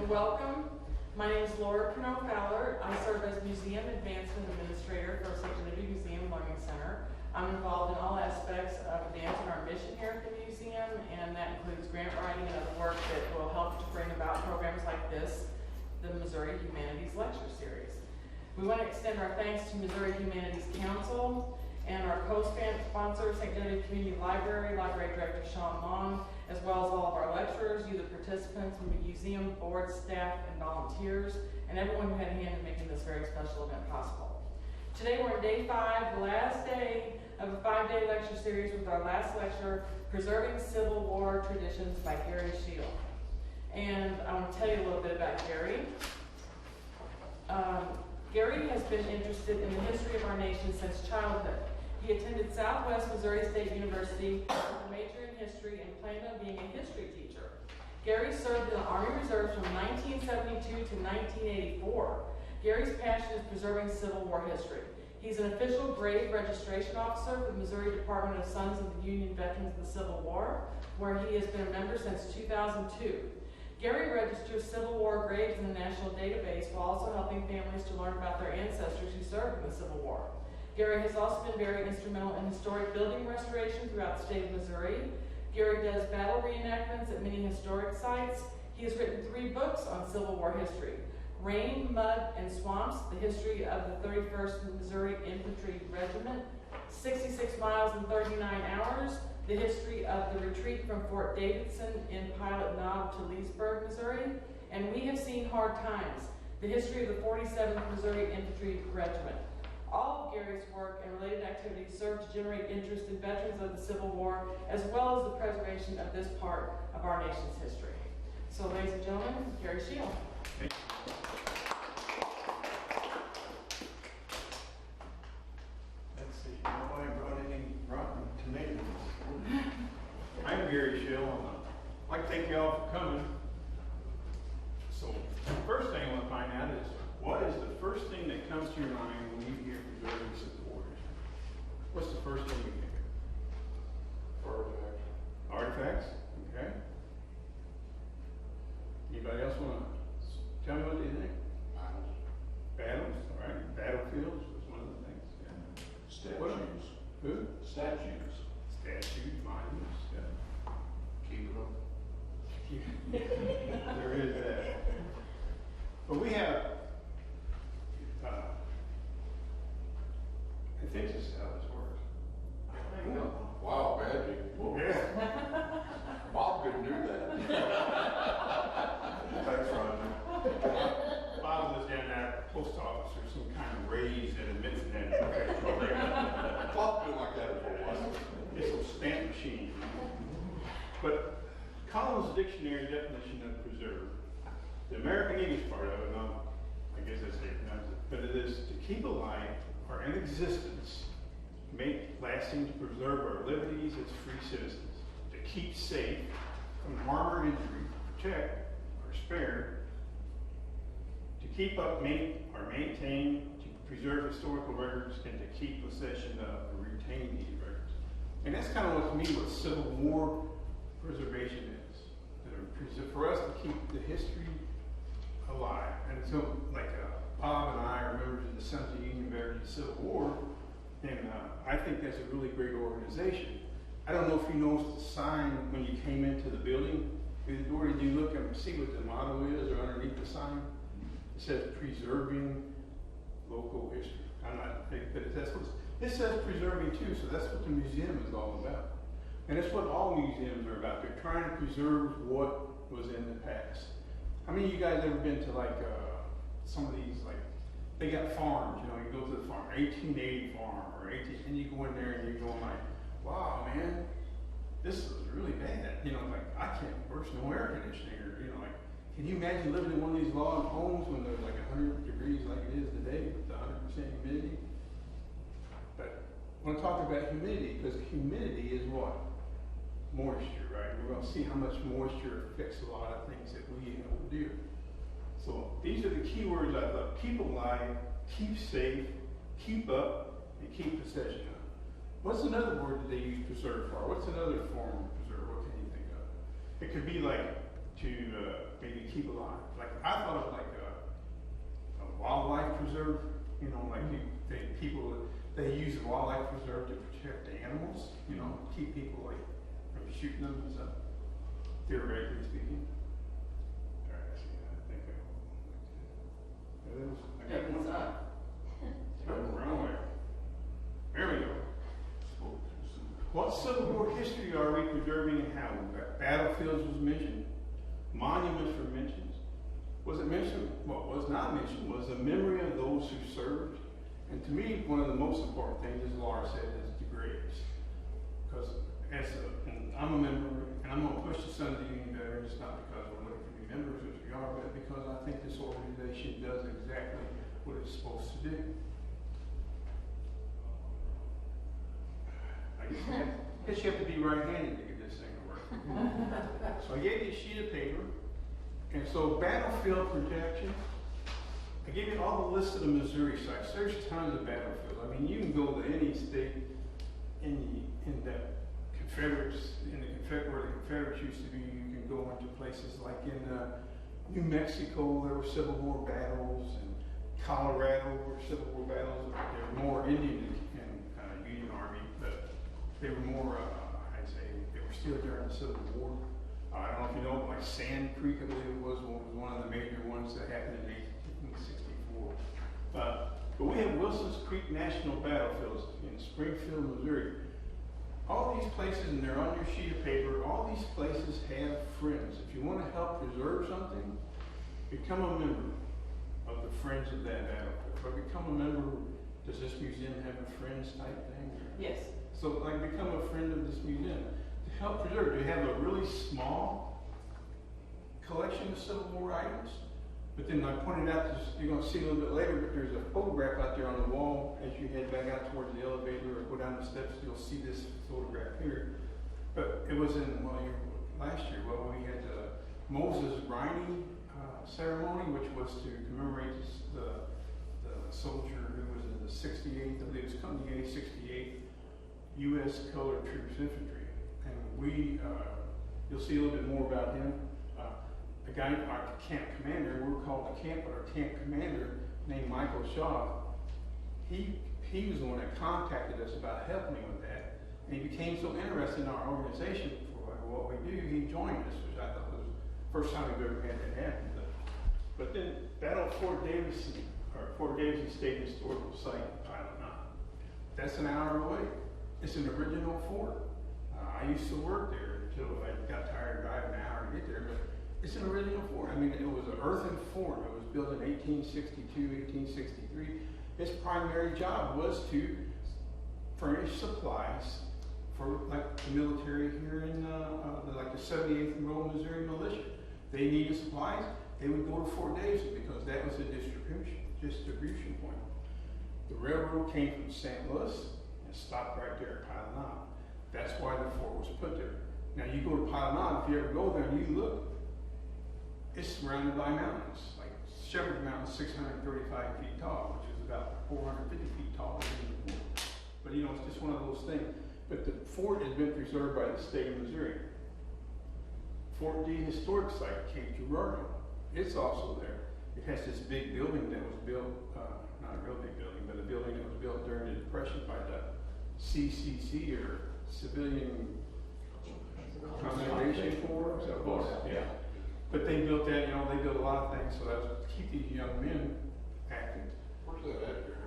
Welcome. My name is Laura Pernell-Fowler. I serve as Museum Advancement Administrator for SUVCW Museum Learning Center. I'm involved in all aspects of advancing our mission here at the museum, and that includes grant writing and other work that will help to bring about programs like this, the Missouri Humanities Lecture Series. We want to extend our thanks to Missouri Humanities Council and our co-sponsor, St. Genevieve Community Library, Library Director Sean Long, as well as all of our lecturers, you the participants, museum board, staff, and volunteers, and everyone who had a hand in making this very special event possible. Today we're on day 5, the last day of a 5-day lecture series with our last lecture, Preserving Civil War Traditions by Gary Scheel. And I want to tell you a little bit about Gary. Gary has been interested in the history of our nation since childhood. He attended Southwest Missouri State University with a major in history and planned on being a history teacher. Gary served in the Army Reserves from 1972 to 1984. Gary's passion is preserving Civil War history. He's an official grade registration officer for the Missouri Department of Sons of the Union Veterans of the Civil War, where he has been a member since 2002. Gary registers Civil War graves in the national database while also helping families to learn about their ancestors who served in the Civil War. Gary has also been very instrumental in historic building restoration throughout the state of Missouri. Gary does battle reenactments at many historic sites. He has written 3 books on Civil War history: Rain, Mud, and Swamps, the history of the 31st Missouri Infantry Regiment, 66 miles and 39 hours, the history of the retreat from Fort Davidson in Pilot Knob to Leasburg, Missouri, and We Have Seen Hard Times, the history of the 47th Missouri Infantry Regiment. All of Gary's work and related activities serve to generate interest in veterans of the Civil War, as well as the preservation of this part of our nation's history. So, ladies and gentlemen, Gary Scheel. Thank you. Let's see, nobody brought any rotten tomatoes. I'm Gary Scheel. I'd like to thank you all for coming. So, the first thing I want to find out is, what is the first thing that comes to your mind when you hear preserving Civil War? What's the first thing you think of? Artifacts. Artifacts? Okay. Anybody else want to tell me what they think? Battles. Battles, all right. Battlefields was one of the things. Yeah. Statues. Who? Statues. Statues, monuments, yeah. Keeping them. There is that. But we have, I think this is how this works. Wow, magic. Yeah. Bob couldn't do that. Thanks, Roger. Bob lives down there, post office or some kind of raise that admits that program. Bob's been like that for a while. It's a stamp machine. But Collins' dictionary definition of preserve, the American English part of it, I guess that's how you pronounce it, but it is to keep alive or in existence, make lasting, to preserve our liberties as free citizens, to keep safe from harm or injury, protect or spare, to keep up, or maintain, to preserve historical records, and to keep possession of or retain these records. And that's kind of what, to me, what Civil War preservation is. For us to keep the history alive. And so, like Bob and I are members of the Sons of the Union Veterans of the Civil War, and I think that's a really great organization. I don't know if you noticed the sign when you came into the building. Did you look and see what the motto is or underneath the sign? It says preserving local history. I'm not big, but that's what it says, preserving too. So that's what the museum is all about. And that's what all museums are about. They're trying to preserve what was in the past. How many of you guys ever been to like some of these, like, they got farms, you go to the farm, 1880 farm or 18, and you go in there and you're going like, wow, man, this is really bad. Like, I can't, where's no air conditioning, or, like, can you imagine living in one of these log homes when there's like 100 degrees like it is today with the 100% humidity? But I want to talk about humidity, because humidity is what? Moisture, right? We're going to see how much moisture affects a lot of things that we do. So these are the key words I thought: keep alive, keep safe, keep up, and keep possession of. What's another word that they use preserve for? What's another form of preserve? What can you think of? It could be like to maybe keep alive. Like I thought of like a wildlife preserve, you know, like people they use the wildlife preserve to protect the animals, you know, keep people like from shooting them and stuff. Theoretically speaking. All right, I see. I think I got What's one. up? Wrong way. There we go. What Civil War history are we preserving and how? Battlefields was mentioned. Monuments were mentioned. Was it mentioned? What was not mentioned was the memory of those who served. And to me, one of the most important things, as Laura said, is the graves. Because and I'm a member, and I'm going to push the Son of the Union Veterans, not because we're looking to be members, which we are, but because I think this organization does exactly what it's supposed to do. I guess you have to be right-handed to get this thing to work. So I gave you a sheet of paper, and so battlefield protection. I gave you all the list of the Missouri sites. There's tons of battlefields. I mean, you can go to any state in the Confederates, where the Confederates used to be. You can go into places like in New Mexico, there were Civil War battles, and Colorado were Civil War battles. They were more Indian and Union Army, but they were more, I'd say, they were still during the Civil War. I don't know if you know, like Sand Creek, I believe it was one of the major ones that happened in 1864. But we have Wilson's Creek National Battlefields in Springfield, Missouri. All these places, and they're on your sheet of paper, all these places have friends. If you want to help preserve something, become a member of the Friends of that battlefield. Or become a member, does this museum have a Friends type thing? Yes. So like become a friend of this museum. To help preserve, they have a really small collection of Civil War items. But then I pointed out, you're going to see a little bit later, but there's a photograph out there on the wall as you head back out towards the elevator or go down the steps, you'll see this photograph here. But it was in, last year, we had the Moses Riney ceremony, which was to commemorate the soldier who was in the 68th, I believe it was Company A 68th U.S. Colored Troops Infantry. And you'll see a little bit more about him. A guy, our camp commander, we were called the camp, but our camp commander named Michael Shaw, he was the one that contacted us about helping me with that. And he became so interested in our organization for what we do, he joined us, which I thought was the first time we've ever had that happen. But then Battle of Fort Davidson, or Fort Davidson State Historical Site in Pilot Mountain. That's an hour away. It's an original fort. I used to work there until I got tired of driving an hour to get there, but it's an original fort. I mean, it was an earthen fort. It was built in 1862, 1863. Its primary job was to furnish supplies for like the military here in like the 78th Royal Missouri Militia. They needed supplies. They would go to Fort Davidson because that was the distribution point. The railroad came from St. Louis and stopped right there at Pilot Mountain. That's why the fort was put there. Now you go to Pilot Mountain, if you ever go there and you look, it's surrounded by mountains. Like Shepherd Mountain is 635 feet tall, which is about 450 feet taller than the fort. But you know, it's just one of those things. But the fort has been preserved by the state of Missouri. Fort D Historic Site, Cape Girardeau. It's also there. It has this big building that was built, not a real big building, but a building that was built during the Depression by the CCC, or Civilian Conservation Corps. Yeah. But they built that, you know, they built a lot of things, so that was to keep these young men active. Where's that at here?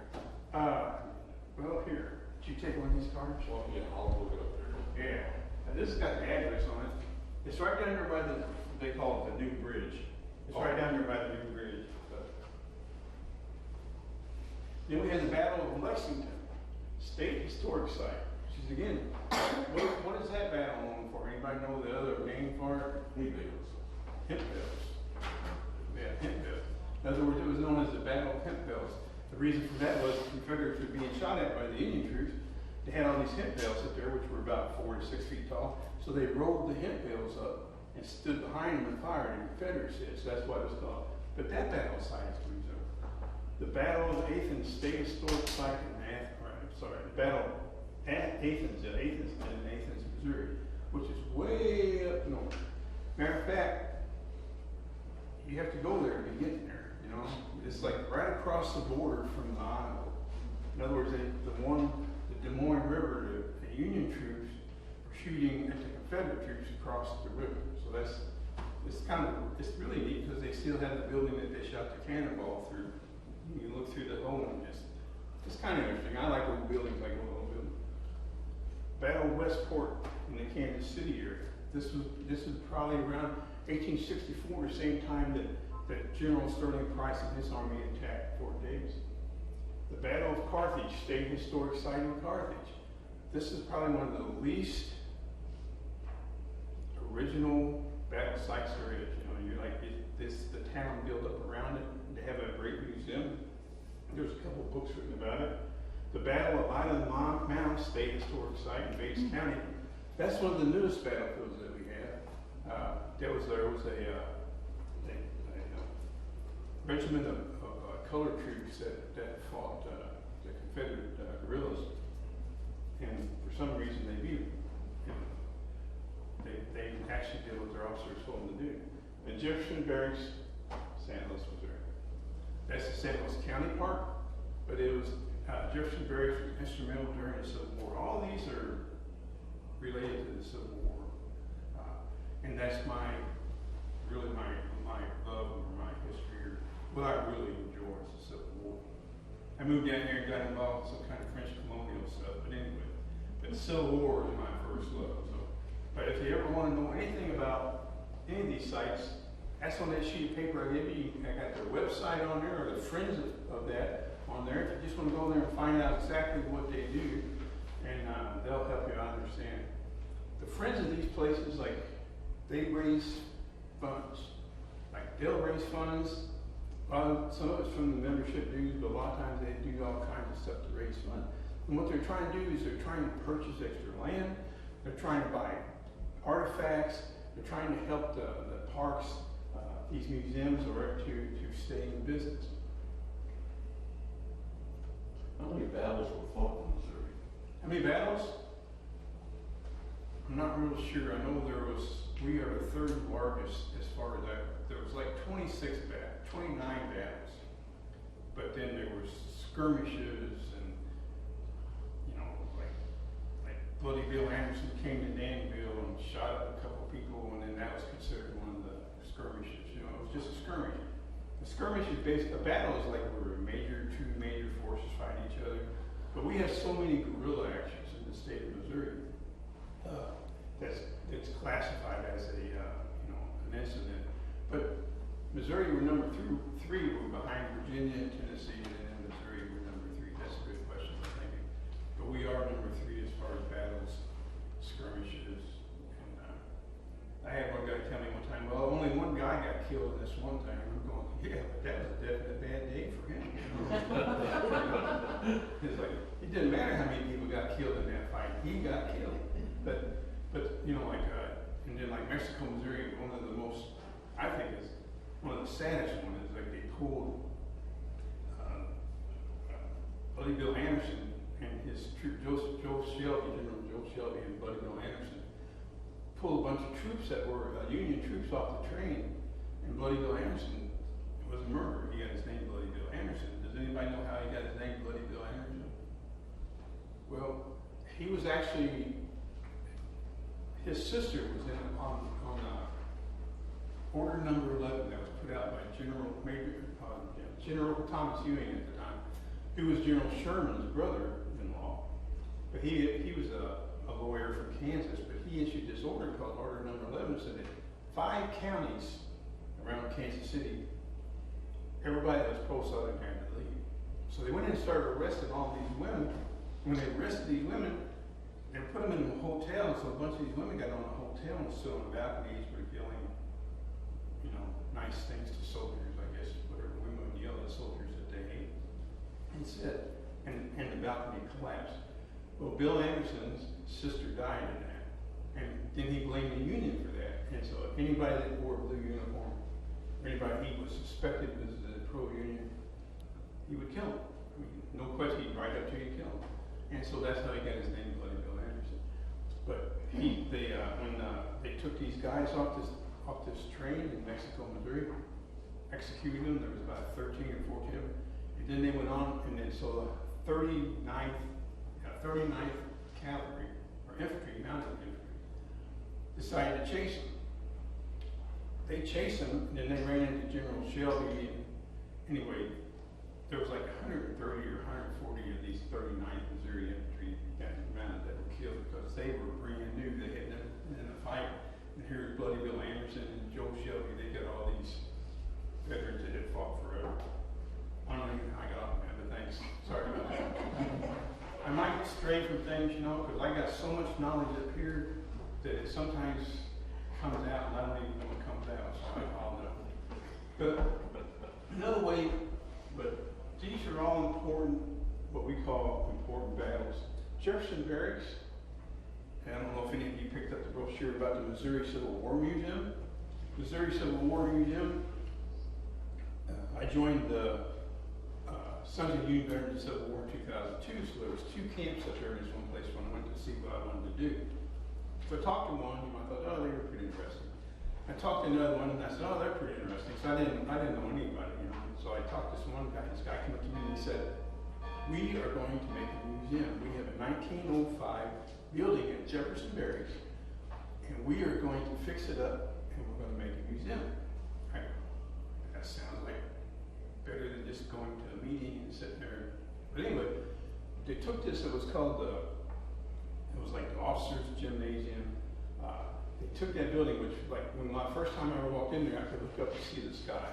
Well, here. Did you take one of these cards? Well, yeah, I'll look it up there. Yeah. And this has got the address on it. It's right down there by they call it the new bridge. It's right down there by the new bridge. Then we had the Battle of Lexington, State Historic Site, which is again, what is that battle known for? Anybody know the other name for it? Hemp Bells. Yeah, Hemp Bells. In other words, it was known as the Battle of Hemp Bells. The reason for that was the Confederates were being shot at by the Union troops. They had all these hemp bales up there, which were about 4 to 6 feet tall. So they rolled the hemp bales up and stood behind them and fired, and the Confederates did. So that's what it was called. But that battle site is preserved. The Battle of Athens State Historic Site in the Battle at Athens, in Athens, Missouri, which is way up north. Matter of fact, you have to go there to be getting there, you know? It's like right across the border from the Iowa. In other words, the Des Moines River, the Union troops were shooting at the Confederate troops across the river. So it's really neat because they still have the building that they shot the cannonball through. You can look through the hole and it's kind of interesting. I like old buildings, like old buildings. Battle of Westport in the Kansas City area. This was probably around 1864, the same time that General Sterling Price and his army attacked Fort Davidson. The Battle of Carthage, state historic site in Carthage. This is probably one of the least original battle sites there is. You know, you're like the town built up around it. They have a great museum. There's a couple books written about it. The Battle of Island Mound, state historic site in Bates County. That's one of the newest battlefields that we have. There was a regiment of colored troops that fought the Confederate guerrillas, and for some reason they beat them. They actually did what their officers told them to do. And Jefferson Barracks, St. Louis, Missouri. That's the St. Louis County Park, but it was Jefferson Barracks was instrumental during the Civil War. All these are related to the Civil War, and that's really my love or my history, or what I really enjoy is the Civil War. I moved down here and got involved with some kind of French colonial stuff, but anyway, the Civil War is my first love. So, but if you ever want to know anything about any of these sites, that's on that sheet of paper I gave you. I got their website on there, or the friends of that on there. If you just want to go there and find out exactly what they do, and they'll help you understand. The friends of these places, like, they raise funds. Like, they'll raise funds. Some of it's from the membership dues, but a lot of times they do all kinds of stuff to raise funds. And what they're trying to do is they're trying to purchase extra land. They're trying to buy artifacts. They're trying to help the parks, these museums, or to stay in business. How many battles were fought in Missouri? How many battles? I'm not real sure. I know we are the third largest as far as that. There was like 29 battles. But then there was skirmishes and, you know, like Bloody Bill Anderson came to Danville and shot up a couple people, and then that was considered one of the skirmishes. You know, it was just a skirmish. A skirmish is basically, a battle is like where two major forces fight each other. But we have so many guerrilla actions in the state of Missouri that's classified as an incident. But Missouri were number three. We're behind Virginia, Tennessee, and then Missouri were number 3. That's a good question, I'm thinking. But we are number 3 as far as battles, skirmishes. And I had one guy tell me one time, well, only one guy got killed in this one time. I'm going, yeah, but that was a definite bad day for him. It's like, it didn't matter how many people got killed in that fight. He got killed. But you know, like, and then like Mexico, Missouri, one of the most, I think is one of the saddest ones is like they pulled Bloody Bill Anderson and his troop, Joe Shelby, General Joe Shelby and Bloody Bill Anderson, pulled a bunch of troops that were Union troops off the train, and Bloody Bill Anderson was murdered. He got his name Bloody Bill Anderson. Does anybody know how he got his name Bloody Bill Anderson? Well, he was actually, his sister was on order number 11 that was put out by General Thomas Ewing at the time, who was General Sherman's brother-in-law. But he was a lawyer from Kansas, but he issued this order called Order Number 11, said that 5 counties around Kansas City, everybody that was pro-Southern had to leave. So they went in and started arresting all these women. When they arrested these women, they put them in a hotel, and so a bunch of these women got on a hotel and stood on the balconies, were yelling, you know, nice things to soldiers, I guess, whatever women would yell at soldiers that they hate. And said, and the balcony collapsed. Well, Bill Anderson's sister died in that, and then he blamed the Union for that. And so anybody that wore a blue uniform, or anybody he was suspected was pro-Union, he would kill him. I mean, no question, he'd ride up to you and kill him. And so that's how he got his name, Bloody Bill Anderson. But when they took these guys off this train in Mexico, Missouri, executed them. There was about 13 or 14 of them. And then they went on, and then so the 39th Cavalry, or Infantry, Mounted Infantry, decided to chase them. They chased them, and then they ran into General Shelby. And anyway, there was like 130 or 140 of these 39th Missouri Infantry mounted that were killed because they were brand new. They had never been in a fight. And here's Bloody Bill Anderson and Joe Shelby. They got all these veterans that had fought forever. I don't even know how I got off that, but thanks. Sorry about that. I might stray from things, you know, because I got so much knowledge up here that it sometimes comes out, and I don't even know what comes out, so I apologize. But another way, but these are all important, what we call important battles. Jefferson Barracks, and I don't know if any of you picked up the brochure about the Missouri Civil War Museum. Missouri Civil War Museum, I joined the Sons of Union Veterans of Civil War in 2002, so there was 2 camps up there in this one place when I went to see what I wanted to do. So I talked to one, and I thought, oh, they were pretty interesting. I talked to another one, and I said, oh, they're pretty interesting. So I didn't know anybody, you know. So I talked to this one guy. This guy came up to me and he said, we are going to make a museum. We have a 1905 building at Jefferson Barracks, and we are going to fix it up, and we're going to make a museum. Right? That sounds like better than just going to a meeting and sitting there. But anyway, they took this. It was called it was like the officers' gymnasium. They took that building, which, like, when my first time I ever walked in there, I could look up and see the sky.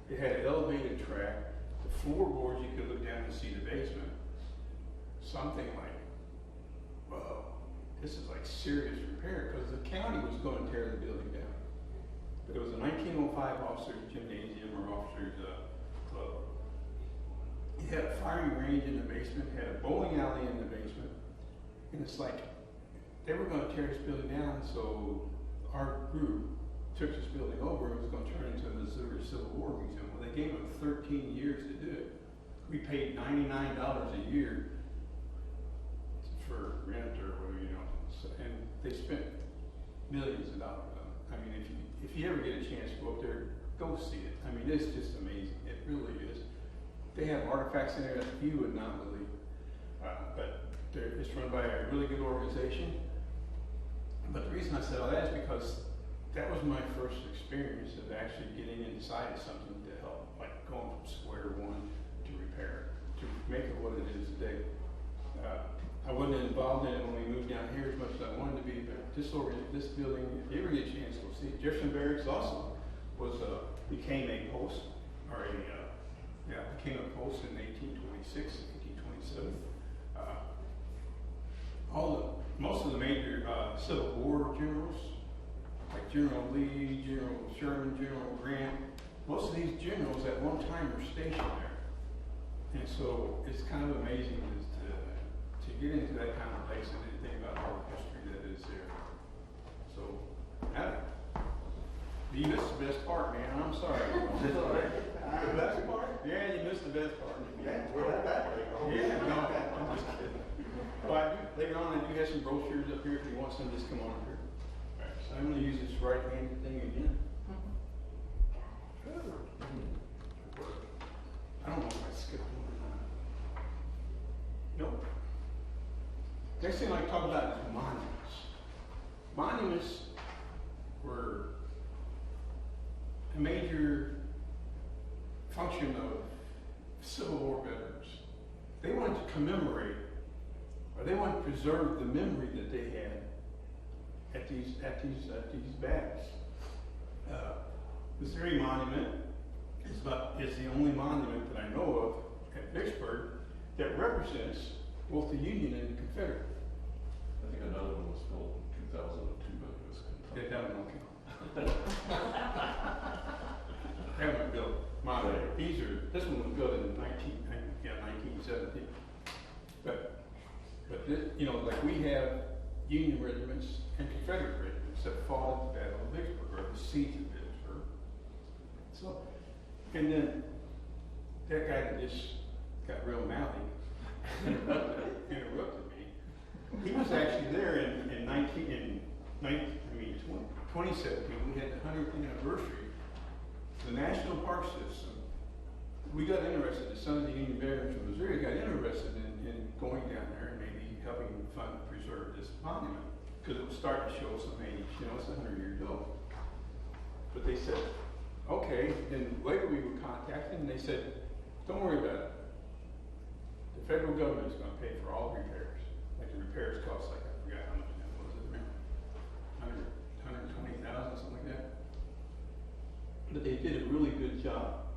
It had an elevated track. The floorboards, you could look down and see the basement. Something like, whoa, this is like serious repair, because the county was going to tear the building down. But it was a 1905 officers' gymnasium or officers' club. It had a firing range in the basement, had a bowling alley in the basement, and it's like, they were going to tear this building down, so our group took this building over and was going to turn it into a Missouri Civil War Museum. Well, they gave them 13 years to do it. We paid $99 a year for rent or whatever, you know, so, and they spent millions of dollars on it. I mean, if you ever get a chance to go up there, go see it. I mean, it's just amazing. It really is. They have artifacts in there that you would not believe, but it's run by a really good organization. But the reason I said all that is because that was my first experience of actually getting inside of something to help, like going from square one to repair it, to make it what it is today. I wasn't involved in it when we moved down here as much as I wanted to be, but this building, if you ever get a chance, go see it. Jefferson Barracks also became a post, or became a post in 1826, 1827. Most of the major Civil War generals, like General Lee, General Sherman, General Grant, most of these generals at one time were stationed there. And so it's kind of amazing to get into that kind of place and to think about all the history that is there. So, you missed the best part, man. I'm sorry. The best part? Yeah, you missed the best part. Yeah, no, I'm just kidding. But later on, I do have some brochures up here. If you want some, just come on up here. All right, so I'm going to use this right-handed thing again. I don't know if I skipped one or not. Nope. Next thing I'd like to talk about is monuments. Monuments were a major function of Civil War veterans. They wanted to commemorate, or they wanted to preserve the memory that they had at these battles. Missouri Monument is the only monument that I know of at Leasburg that represents both the Union and the Confederate. I think another one was built in 2002, but it was Kentucky. That one don't count. That one built. This one was built in 1917. But this, you know, like we have Union regiments and Confederate regiments that fought at the Battle of Vicksburg, or the Siege of Vicksburg. So, and then that guy that just got real mouthy interrupted me. He was actually there in 2017. We had the 100th anniversary the National Park System, we got interested, the Sons of the Union Veterans from Missouri got interested in going down there and maybe helping fund preserve this monument, because it was starting to show some age, you know, it's 100 years old. But they said, okay, then later we were contacted and they said, don't worry about it. The federal government is gonna pay for all the repairs. Like the repairs cost, like, I forgot how much that was, it 120,000, something like that. But they did a really good job.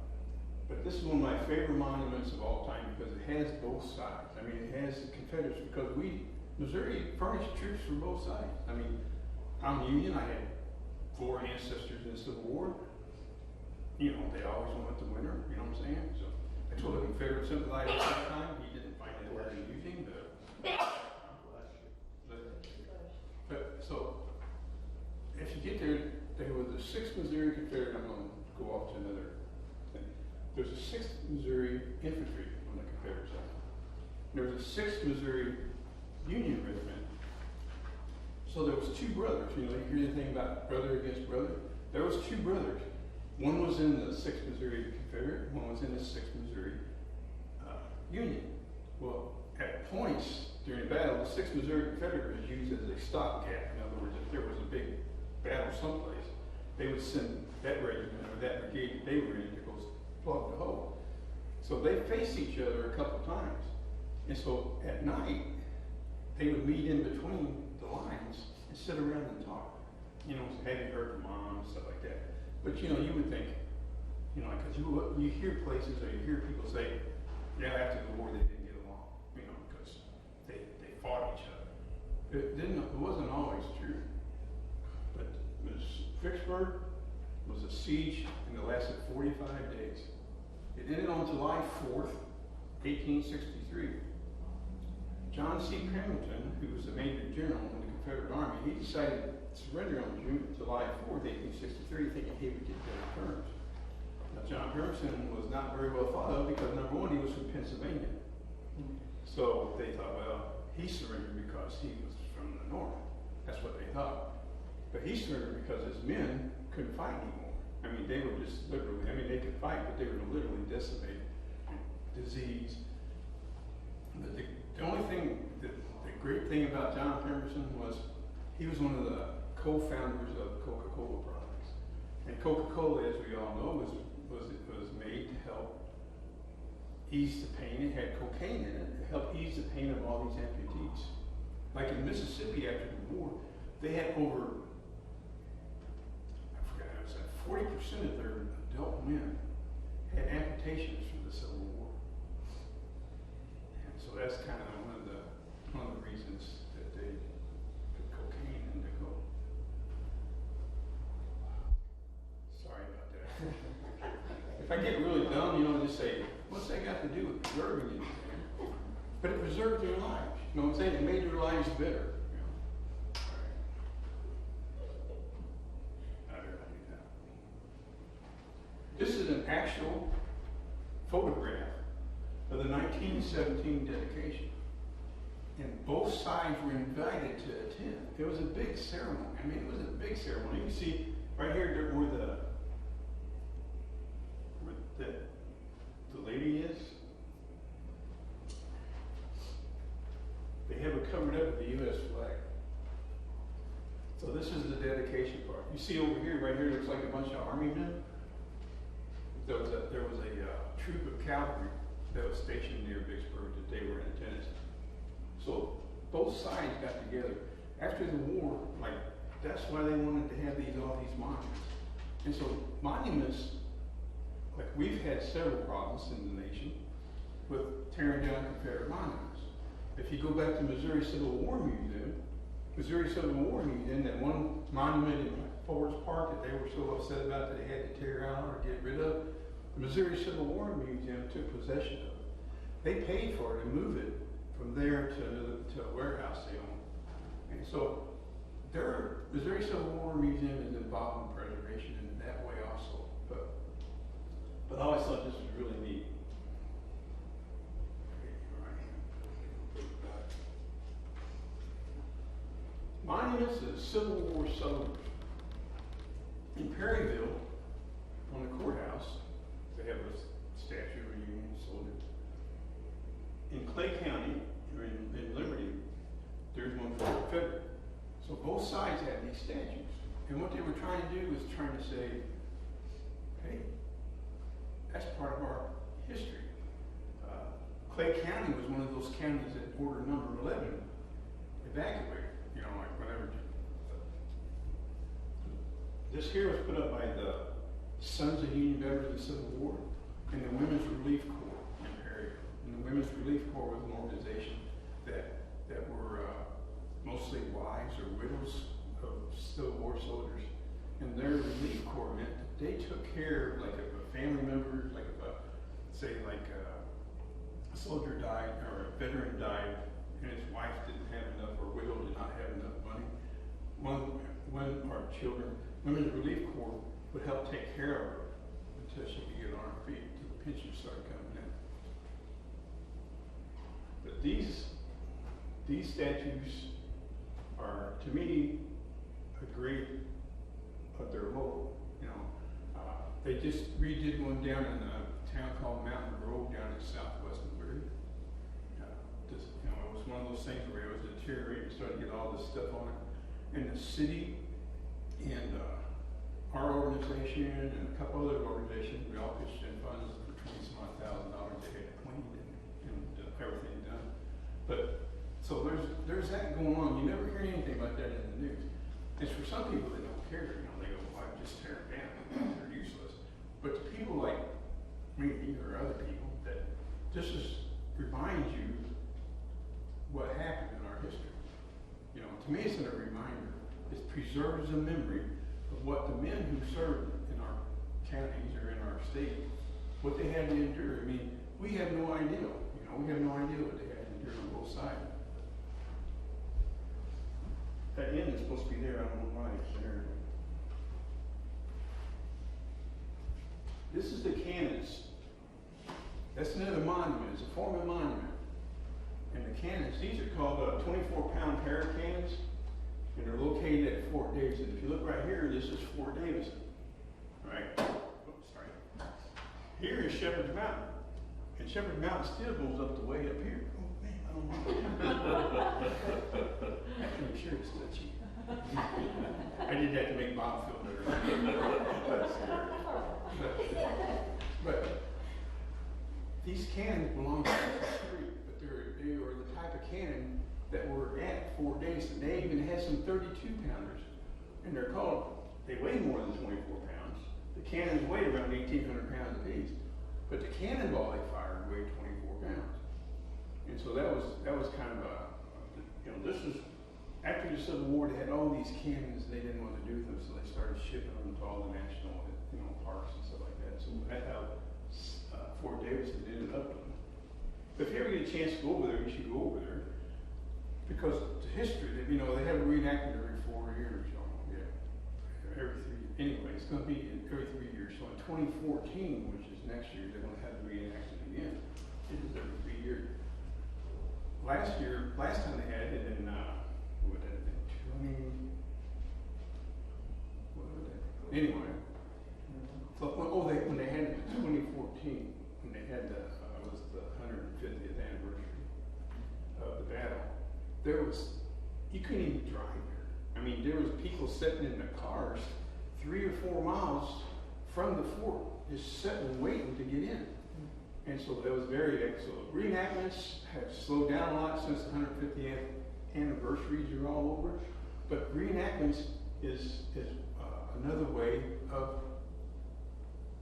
But this is one of my favorite monuments of all time because it has both sides. I mean, it has the Confederates, because Missouri furnished troops from both sides. I mean, I'm Union, I had 4 ancestors in the Civil War. You know, they always wanted the winner, you know what I'm saying? So I told the Confederate sympathizer at that time, he didn't find it very amusing, but so if you get there, there was the 6th Missouri Confederate, I'm going to go off to another thing. There's a 6th Missouri Infantry on the Confederate side. There was a 6th Missouri Union Regiment. So there was 2 brothers. You know, you hear anything about brother against brother? There was 2 brothers. One was in the 6th Missouri Confederate, one was in the 6th Missouri Union. Well, at points during the battle, the 6th Missouri Confederate was used as a stopgap. In other words, if there was a big battle someplace, they would send that regiment or that brigade they were in to go plug the hole. So they faced each other a couple times. And so at night, they would meet in between the lines and sit around and talk. You know, have you heard from mom and stuff like that. But you know, you would think, you know, because you hear places or you hear people say, yeah, after the war they didn't get along, you know, because they fought each other. It wasn't always true. But Vicksburg was a siege and it lasted 45 days. It ended on July 4th, 1863. John C. Hamilton, who was the Major General in the Confederate Army, he decided to surrender on July 4th, 1863, thinking he would get better terms. Now, John Hamilton was not very well thought of because, number one, he was from Pennsylvania. So they thought, well, he surrendered because he was from the north. That's what they thought. But he surrendered because his men couldn't fight anymore. I mean, they were just literally, I mean, they could fight, but they were literally decimated. Disease. But the only thing, the great thing about John Pemberton was he was one of the co-founders of Coca-Cola products. And Coca-Cola, as we all know, was made to help ease the pain. It had cocaine in it to help ease the pain of all these amputees. Like in Mississippi after the war, they had over, I forgot, it was like 40% of their adult men had amputations from the Civil War. And so that's kind of one of the reasons that they put cocaine in the coke. Sorry about that. If I get really dumb, you know, just say, what's that got to do with preserving anything? But it preserved their lives. You know what I'm saying? It made their lives better. You know? All right. I better not do that. This is an actual photograph of the 1917 dedication. And both sides were invited to attend. It was a big ceremony. I mean, it was a big ceremony. You can see right here where the lady is. They have it covered up with the U.S. flag. So this is the dedication part. You see over here, right here, looks like a bunch of army men. There was a troop of cavalry that was stationed near Vicksburg that they were in attendance. So both sides got together. After the war, like, that's why they wanted to have all these monuments. And so monuments, like, we've had several problems in the nation with tearing down Confederate monuments. If you go back to Missouri Civil War Museum, that one monument in Forest Park that they were so upset about that they had to tear out or get rid of, the Missouri Civil War Museum took possession of it. They paid for it and moved it from there to a warehouse they own. And so their Missouri Civil War Museum is involved in preservation in that way also. But I always thought this was really neat. Monuments to the Civil War soldiers. In Perryville, on the courthouse, was trying to say, hey, that's part of our history. Clay County was one of those counties that order number 11 evacuated, you know, like whenever. This here was put up by the Sons of Union Veterans of the Civil War and the Women's Relief Corps in Perry. And the Women's Relief Corps was an organization that were mostly wives or widows of Civil War soldiers. And their relief corps meant that they took care of, like, if a family member, like if a, say like a soldier died or a veteran died and his wife didn't have enough, or widow did not have enough money, one or children, Women's Relief Corps would help take care of her until she could get on her feet, until the pension started coming in. But these statues are, to me, a great, but they're local. You know, they just redid one down in a town called Mountain Grove down in southwest Missouri. You know, it was one of those things where it was deteriorating, started to get all this stuff on it. And the city and our organization and a couple other organizations, we all pitched in funds for $20,000 to get it cleaned and everything done. But so there's that going on. You never hear anything about that in the news. It's for some people that don't care. You know, they go, "Well, I just tear it down. They're useless." But to people like me or other people, that this reminds you what happened in our history. You know, to me, it's a reminder. It preserves the memory of what the men who served in our counties or in our state, what they had to endure. I mean, we have no idea. You know, we have no idea what they had to endure on both sides. That end is supposed to be there. I don't know why it's there. This is the cannons. That's another monument. It's a former monument. And the cannons, these are called 24-pound Para cannons, and they're located at Fort Davidson. If you look right here, this is Fort Davidson. All right. Oops, sorry. Here is Shepherd's Mountain. And Shepherd's Mountain still goes up the way up here. Oh, man, I don't know. I have to make sure it's touchy. I did that to make Bob feel better. But these cannons belong to the street, but they were the type of cannon that were at Fort Davidson. They even had some 32-pounders, and they weigh more than 24 pounds. The cannons weigh around 1,800 pounds apiece, but the cannonball they fired weighed 24 pounds. And so that was kind of you know, this is after the Civil War. They had all these cannons, and they didn't want to do them, so they started shipping them to all the national, you know, parks and stuff like that. So that's how Fort Davidson ended up with them. But if you ever get a chance to go over there, you should go over there, because the history, you know, they have a reenactment every 4 years. You know, yeah, every 3. Anyway, it's going to be every 3 years. So in 2014, which is next year, they're going to have the reenactment again. It is every 3 years. Last time they had it in what had it been, 20? What was that? Anyway, so when they had it in 2014, when they had the 150th anniversary of the battle, you couldn't even drive there. I mean, there was people sitting in the cars 3 or 4 miles from the fort, just sitting waiting to get in. And so that was so reenactments have slowed down a lot since the 150th anniversaries are all over. But reenactments is another way of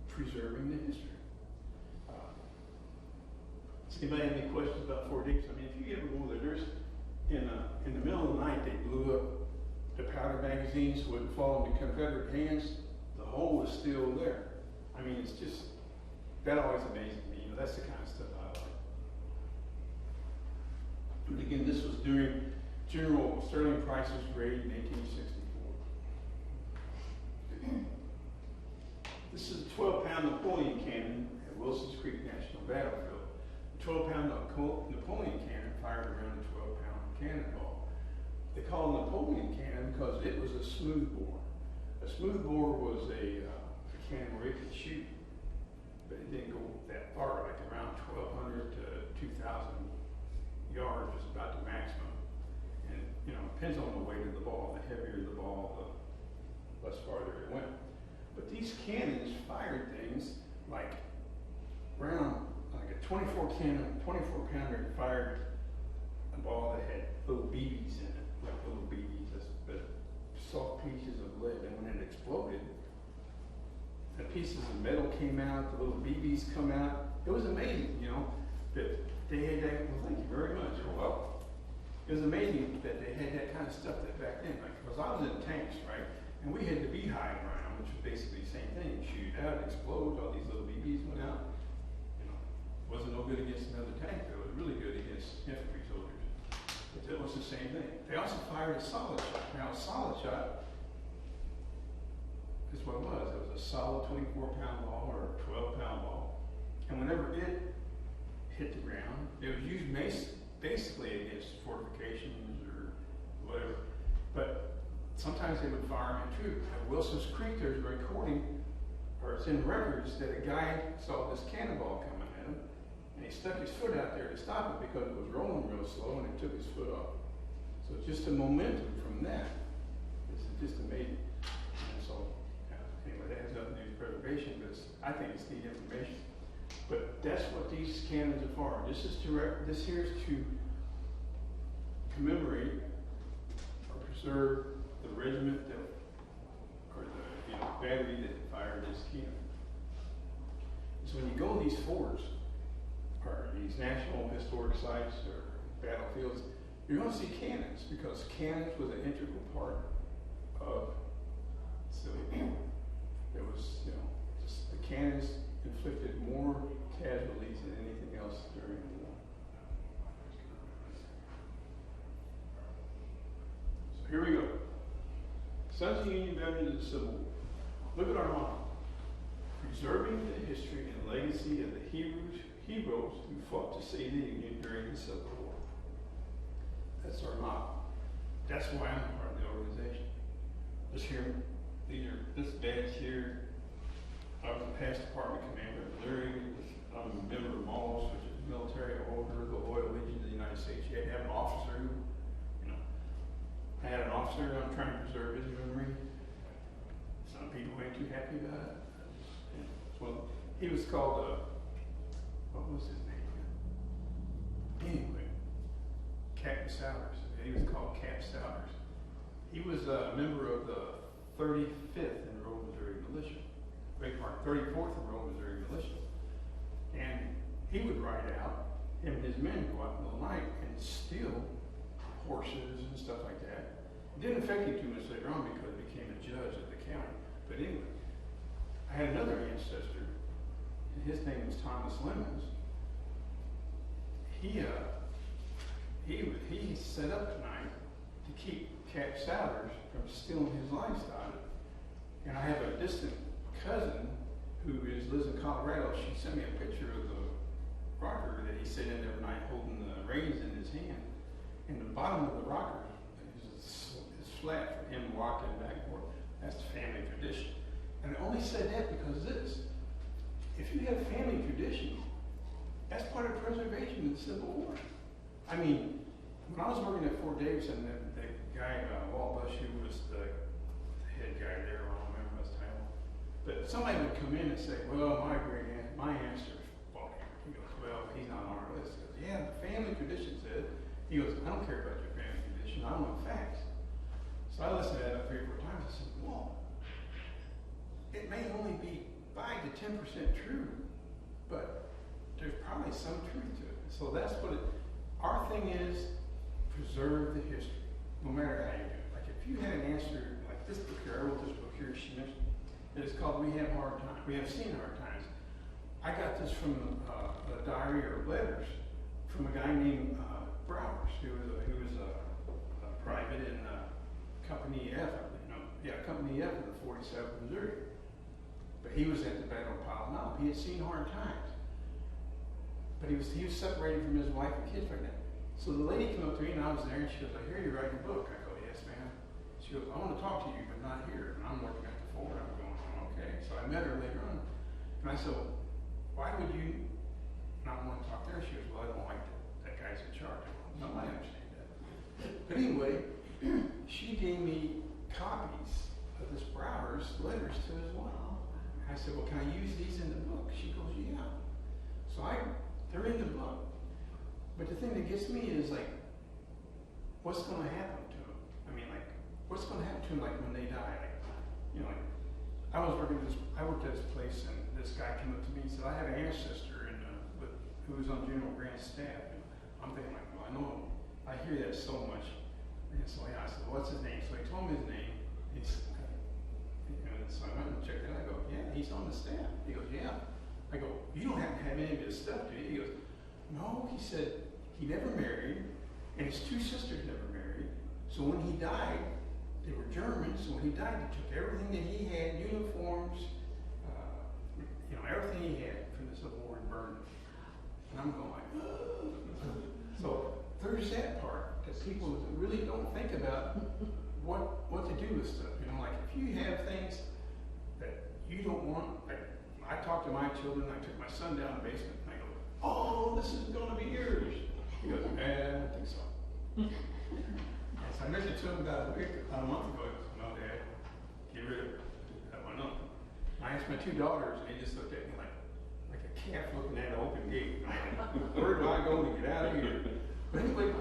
preserving the history. Does anybody have any questions about Fort Davidson? I mean, if you ever go there, there's in the middle of the night they blew up the powder magazines so it wouldn't fall into Confederate hands. The hole is still there. I mean, it's just that always amazes me. You know, that's the kind of stuff I like. But again, this was during General Sterling Price's raid in 1864. This is a 12-pound Napoleon cannon at Wilson's Creek National Battlefield. The 12-pound Napoleon cannon fired around a 12-pound cannonball. They call it Napoleon cannon because it was a smoothbore. A smoothbore was a cannon where it could shoot, but it didn't go that far, like around 1,200 to 2,000 yards is about the maximum. And, you know, it depends on the weight of the ball. The heavier the ball, the less farther it went. cannons fired things like around, like a 24 pounder fired a ball that had little BBs in it, like little BBs, but soft pieces of lead. And when it exploded, the pieces of metal came out, the little BBs come out. It was amazing, you know, that they had that. Well, thank you very much. Well, it was amazing that they had that kind of stuff that back then. Like, because I was in tanks, right, and we had the beehive round, which was basically the same thing. Shoot it out, it explodes, all these little BBs went out. You know, wasn't no good against another tank, but it was really good against infantry soldiers. But it was the same thing. They also fired a solid shot. Now, a solid shot is what it was. It was a solid 24-pound ball or a 12-pound ball. And whenever it hit the ground, it was used basically against fortifications or whatever. But sometimes they would fire them in troops. At Wilson's Creek, there's a recording, or it's in records, that a guy saw this cannonball coming at him, and he stuck his foot out there to stop it because it was rolling real slow, and it took his foot off. So just the momentum from that is just amazing. And so, anyway, that has nothing to do with preservation, but I think it's neat information. But that's what these cannons are for. This here is to commemorate or preserve the regiment that, or the battery that fired this cannon. So when you go to these forts, or these national historic sites or battlefields, you're going to see cannons, because cannons was an integral part of civilian war. It was, just the cannons inflicted more casualties than anything else during the war. So here we go. Sons of Union Veterans of the Civil War. Look at our motto. Preserving the history and legacy of the heroes who fought to save the Union during the Civil War. That's our motto. That's why I'm part of the organization. This badge here, I was a past department commander in Missouri. I'm a member of MALS, which is Military Order of the Loyal Legion of the United States. You had to have an officer who, I had an officer, I'm trying to preserve his memory. Some people ain't too happy about it. Well, he was called, what was his name? Anyway, Captain Souders. He was called Cap Souders. He was a member of the 35th Enrolled Missouri Militia. 34th Enrolled Missouri Militia. And he would ride out, him and his men go out in the middle of the night and steal horses and stuff like that. It didn't affect him too much later on because he became a judge at the county. But anyway, I had another ancestor, and his name was Thomas Lemons. He set up at night to keep Cap Souders from stealing his livestock. And I have a distant cousin who lives in Colorado. She sent me a picture of the rocker that he sat in every night holding the reins in his hand. And the bottom of the rocker is flat for him walking back and forth. That's the family tradition. And I only said that because if you have family tradition, that's part of preservation of the Civil War. I mean, when I was working at Fort Davidson, the guy, Walt Bush, who was the head guy there, I don't remember his title, but somebody would come in and say, well, my ancestor fought here. He goes, well, he's not on our list. He goes, yeah, the family tradition said. He goes, I don't care about your family tradition, I want facts. So I listened to that 3 or 4 times. I said, well, it may only be 5 to 10% true, but there's probably some truth to it. So that's what our thing is, preserve the history, no matter how you do it. Like if you had an answer, like this book here, I wrote this book here, she mentioned, it's called We Have Hard Times. We Have Seen Hard Times. I got this from a diary or letters from a guy named Browers, who was a private in Company F, Company F of the 47th Missouri. But he was at the Battle of Pile Knob. He had seen hard times. But he was separated from his wife and kids right now. So the lady came up to me and I was there and she goes, I hear you're writing a book. I go, yes, ma'am. She goes, I want to talk to you, but not here. And I'm working at the fort. I'm going, okay. So I met her later on. And I said, why would you not want to talk there? She goes, well, I don't like that guy's in charge. I go, no, I understand that. But anyway, she gave me copies of this Brower's letters to his wife. I said, well, can I use these in the book? She goes, yeah. So they're in the book. But the thing that gets me is like, what's going to happen to them? I mean, like, what's going to happen to them, like, when they die? Like, you know, like, I worked at this place, and this guy came up to me and said, I have an ancestor who was on General Grant's staff. And I'm thinking, like, well, I know him. I hear that so much. And so yeah, I said, what's his name? So he told me his name. So I went and checked it out. I go, yeah, he's on the staff. He goes, yeah. I go, you don't happen to have any of his stuff, do you? He goes, no. He said he never married, and his two sisters never married. So when he died, they were Germans. So when he died, they took everything that he had, uniforms, everything he had from the Civil War and burned it. And I'm going like, ugh. So there's that part that people really don't think about what to do with stuff. You know, like if you have things that you don't want, like I talk to my children, I took my son down the basement and I go, oh, this is going to be yours. He goes, I don't think so. So I mentioned to him about a month ago. He goes, no, Dad, get rid of it. I went up. I asked my two daughters, and they just looked at me like a calf looking at an open gate. Where do I go to get out of here? But anyway,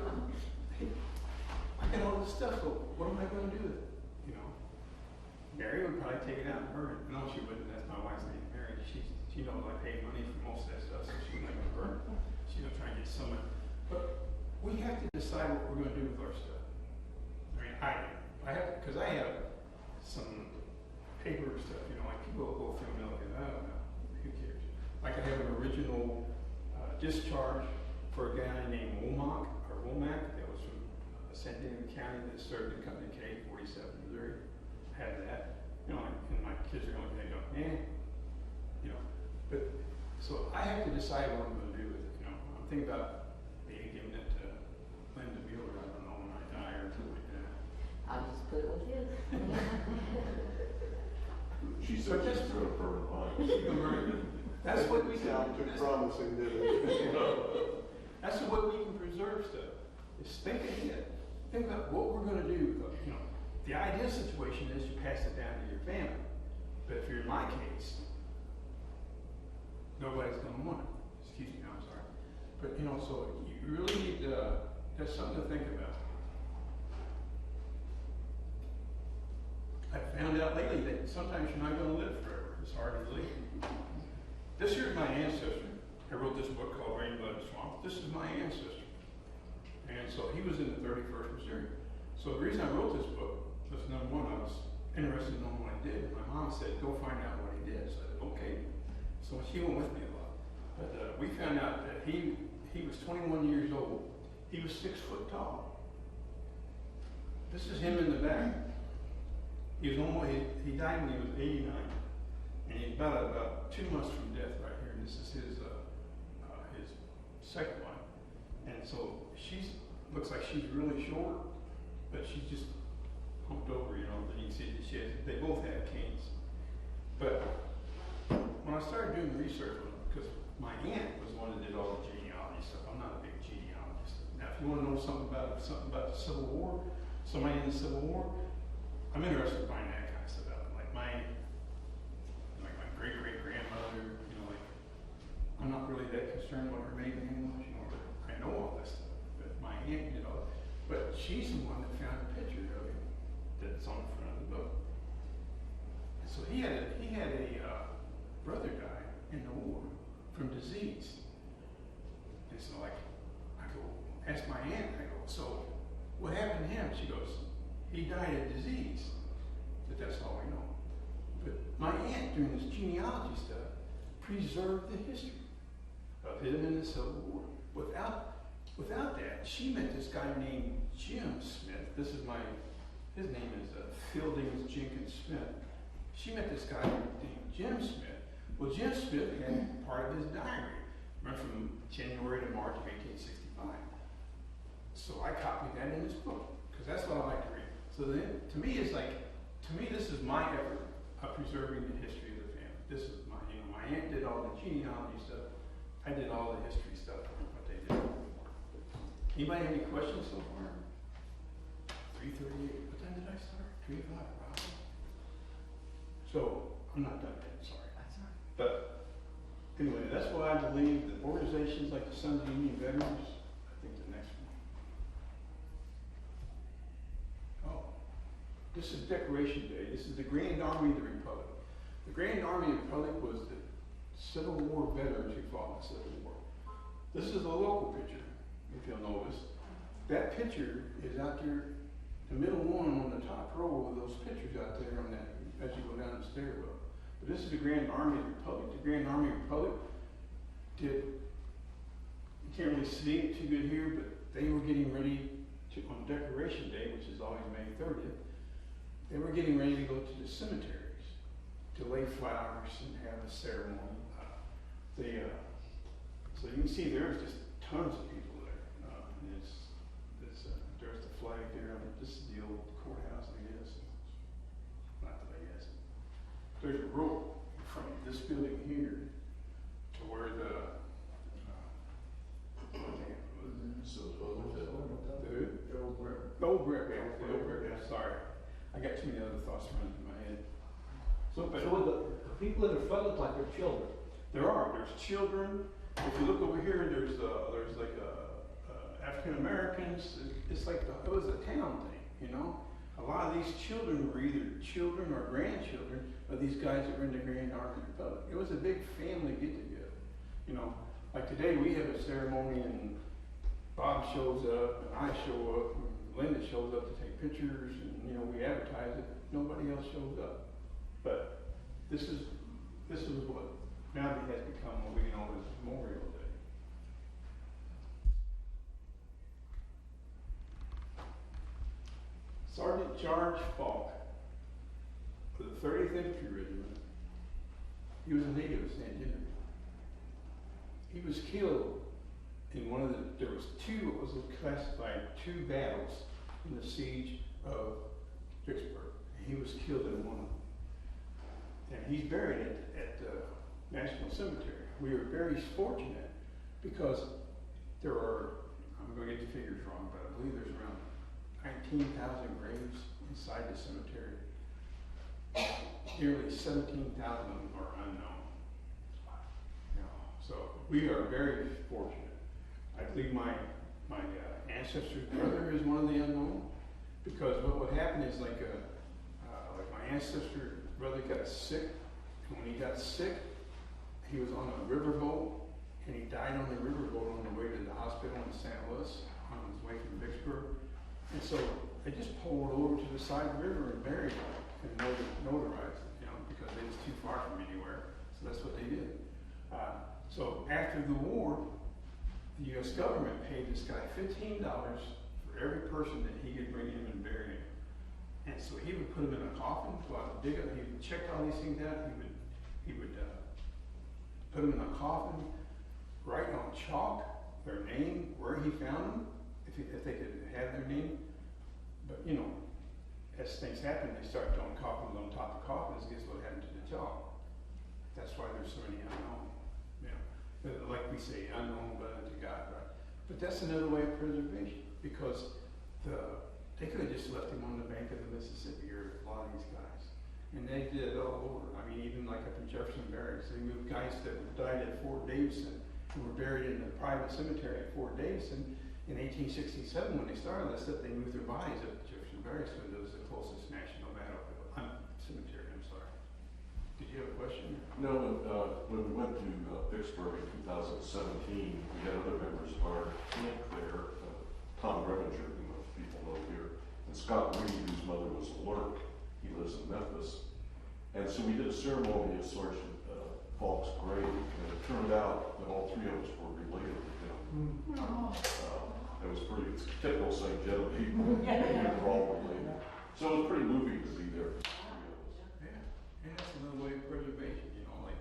I got all this stuff, so what am I going to do with it? You know, Mary would probably take it out and burn it. No, she wouldn't. That's my wife's name, Mary. She knows I pay money for most of that stuff, so she's not going to burn it. She's going to try and get some of it. But we have to decide what we're going to do with our stuff. I mean, I have, because I have some paper stuff, you know, like people will go through and they'll look at, I don't know, who cares? Like I have an original discharge for a guy named Womack that was from San Diego County that served in Company K, 47, Missouri. I have that, you know, and my kids are going to go, you know, but so I have to decide what I'm going to do with it. You know, I'm thinking about maybe giving it to Linda Mueller. I don't know when I die or something like that. I'll just put it with you. She said she's going to burn mine. That's what we sound too promising, did it? That's the way we can preserve stuff. Is think ahead. Think about what we're going to do. You know, the ideal situation is you pass it down to your family. But if you're in my case, nobody's going to want it. Excuse me, I'm sorry. But you know, so you really need to. That's something to think about. I found out lately that sometimes you're not going to live forever. It's hard to believe. This here's my ancestor. I wrote this book called Rain, Blood, and Swamp. This is my ancestor. And so he was in the 31st Missouri. So the reason I wrote this book was, number one, I was interested in knowing what he did. My mom said, go find out what he did. So I said, okay. So she went with me a lot. But we found out that he was 21 years old. He was 6 foot tall. This is him in the back. He died when he was 89. And he's about 2 months from death right here. And this is his second one. And so looks like she's really short, but she's just humped over, you know. And you can see that they both have canes. But when I started doing the research, because my aunt was the one that did all the genealogy stuff. I'm not a big genealogist. Now, if you want to know something about the Civil War, somebody in the Civil War, I'm interested in finding that kind of stuff out. Like my great-great-grandmother, you know, like, I'm not really that concerned what her maiden name was, you know, but I know all this stuff. But my aunt did all that. But she's the one that found a picture of him that's on the front of the book. And so he had a brother die in the war from disease. And so like, I go, ask my aunt, I go, so what happened to him? She goes, he died of disease. But that's all we know. But my aunt, doing this genealogy stuff, preserved the history of him in the Civil War. Without that, she met this guy named Jim Smith. His name is Fieldings Jenkins Smith. She met this guy named Jim Smith. Well, Jim Smith had part of his diary, went from January to March of 1865. So I copied that in this book, because that's what I like to read. So then, to me, this is my effort of preserving the history of the family. This is my aunt did all the genealogy stuff. I did all the history stuff, what they did. Anybody have any questions so far? 3:38. What time did I start? 3 o'clock. Wow. So I'm not done yet. Sorry. Anyway, that's why I believe that organizations like the Sons of Union Veterans, I think the next one. Oh, this is Decoration Day. This is the Grand Army of the Republic. The Grand Army of the Republic was the Civil War veterans who fought in the Civil War. This is a local picture, if you'll notice. That picture is out there, the middle one on the top row of those pictures out there on that, as you go down the stairwell. But this is the Grand Army of the Republic. The Grand Army of the Republic did, you can't really see it too good here, but they were getting ready to, on Decoration Day, which is always May 30th, they were getting ready to go to the cemeteries to lay flowers and have a ceremony. So you can see there's just tons of people there. There's the flag there. This is the old courthouse, I guess. Not that I guess. There's a road from this building here to where the old brick, sorry. I got too many other thoughts running through my head. So the people in the front look like they're children. There's children. If you look over here, there's like African Americans. It's like it was a town thing, you know. A lot of these children were either children or grandchildren of these guys that were in the Grand Army Republic. It was a big family get together, you know. Like today, we have a ceremony and Bob shows up and I show up and Linda shows up to take pictures and you know we advertise it. Nobody else shows up, but this is what now it has become what we know as Memorial Day. Sergeant George Falk for the 30th Infantry Regiment. He was a native of St. Genevieve. He was killed in one of there was classified two battles in the siege of Vicksburg. He was killed in one of them. And he's buried at the National Cemetery. We are very fortunate because there are, I'm going to get the figures wrong, but I believe there's around 19,000 graves inside the cemetery. Nearly 17,000 of them are unknown. So we are very fortunate. I believe my ancestor's brother is one of the unknown, because what would happen is like my ancestor's brother got sick, and when he got sick, he was on a riverboat, and he died on the riverboat on the way to the hospital in St. Louis on his way from Vicksburg. And so they just pulled over to the side of the river and buried him and notarized it, you know, because it was too far from anywhere. So that's what they did. So after the war, the U.S. government paid this guy $15 for every person that he could bring in and bury him. And so he would put him in a coffin, go out and dig it. He would check all these things out. He would put them in a coffin, write on chalk their name, where he found them, if they could have their name. But you know, as things happen, they start throwing coffins on top of coffins. Guess what happened to the chalk? That's why there's so many unknown. You know, like we say, unknown but unto God, right? But that's another way of preservation, because they could have just left him on the bank of the Mississippi, or a lot of these guys. And they did it all over. I mean, even like up in Jefferson Barracks, they moved guys that died at Fort Davidson, who were buried in the private cemetery at Fort Davidson. In 1867, when they started that stuff, they moved their bodies up to Jefferson Barracks, because it was the closest national cemetery. I'm sorry. Did you have a question? No, when we went to Vicksburg in 2017, we had other members of our camp there, Tom Reminger, who most people know here, and Scott Reed, whose mother was a Lurk. He lives in Memphis. And so we did a ceremony of Sergeant Falk's grave, and it turned out that all three of us were related to him. It was pretty, it's typical St. Genevieve, we were all related. So it was pretty moving to be there. Yeah, and that's another way of preservation, you know, like,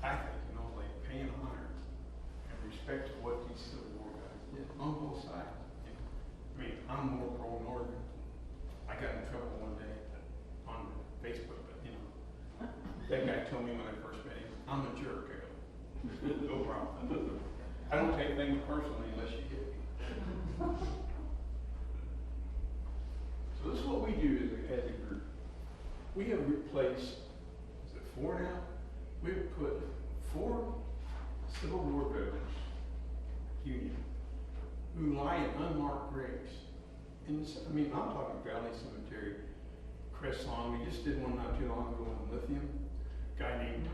I think, you know, like paying honor and respect to what these Civil War guys did on both sides. You know? I mean, I'm more pro-Northern. I got in trouble one day on Facebook, but you know, that guy told me when I first met him, I'm a jerk. I go, no problem. I don't take things personally unless you hit me. So this is what we do as a group. We have replaced, is it 4 now? We've put 4 Civil War veterans, Union, who lie in unmarked graves. And I mean, I'm talking Valley Cemetery, Crest Lawn. We just did one not too long ago in Lithium. A guy named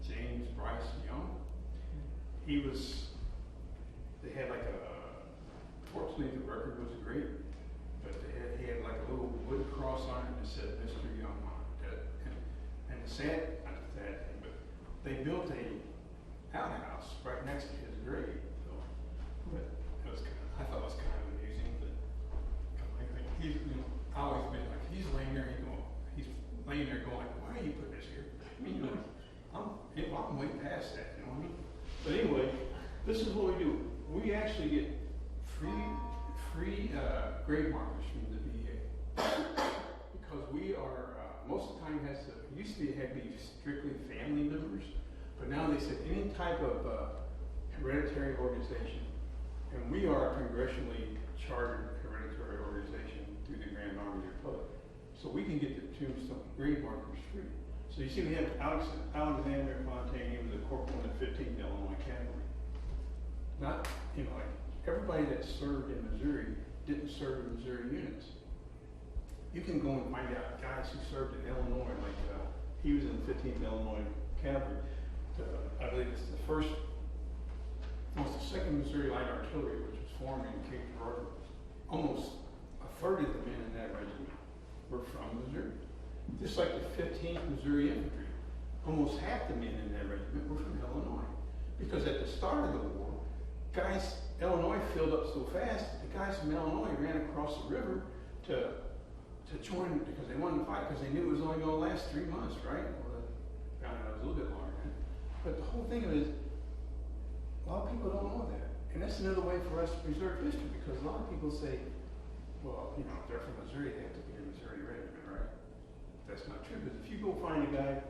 James Bryce Young. They had like fortunately the record was great, but he had like a little wood cross on it that said Mr. Young on it. And the sad, not the sad thing, but they built a outhouse right next to his grave. So, but I thought it was kind of amusing that he's, I always been like, he's laying there going, why are you putting this here? I mean, I'm way past that, you know what I mean? But anyway, this is what we do. We actually get free grave markers from the VA because we are most of the time it used to be strictly family members, but now they said any type of hereditary organization, and we are a congressionally chartered hereditary organization through the Grand Army Republic, so we can get the tombstone grave markers free. So you see, we have Alexander Fontaine. He was a corporal in the 15th Illinois Cavalry. Not, like everybody that served in Missouri didn't serve in Missouri units. You can go and find out guys who served in Illinois, like he was in the 15th Illinois Cavalry. I believe it's the 2nd Missouri Light Artillery, which was formed in Cape Girardeau. Almost a third of the men in that regiment were from Missouri. Just like the 15th Missouri Infantry, almost half the men in that regiment were from Illinois. Because at the start of the war, Illinois filled up so fast, the guys from Illinois ran across the river to join because they wanted to fight because they knew it was only going to last 3 months, right? Well, they found out it was a little bit longer. But the whole thing of it is, a lot of people don't know that. And that's another way for us to preserve history because a lot of people say, well, if they're from Missouri, they have to be a Missouri regiment, right? That's not true, because if you go find a guy,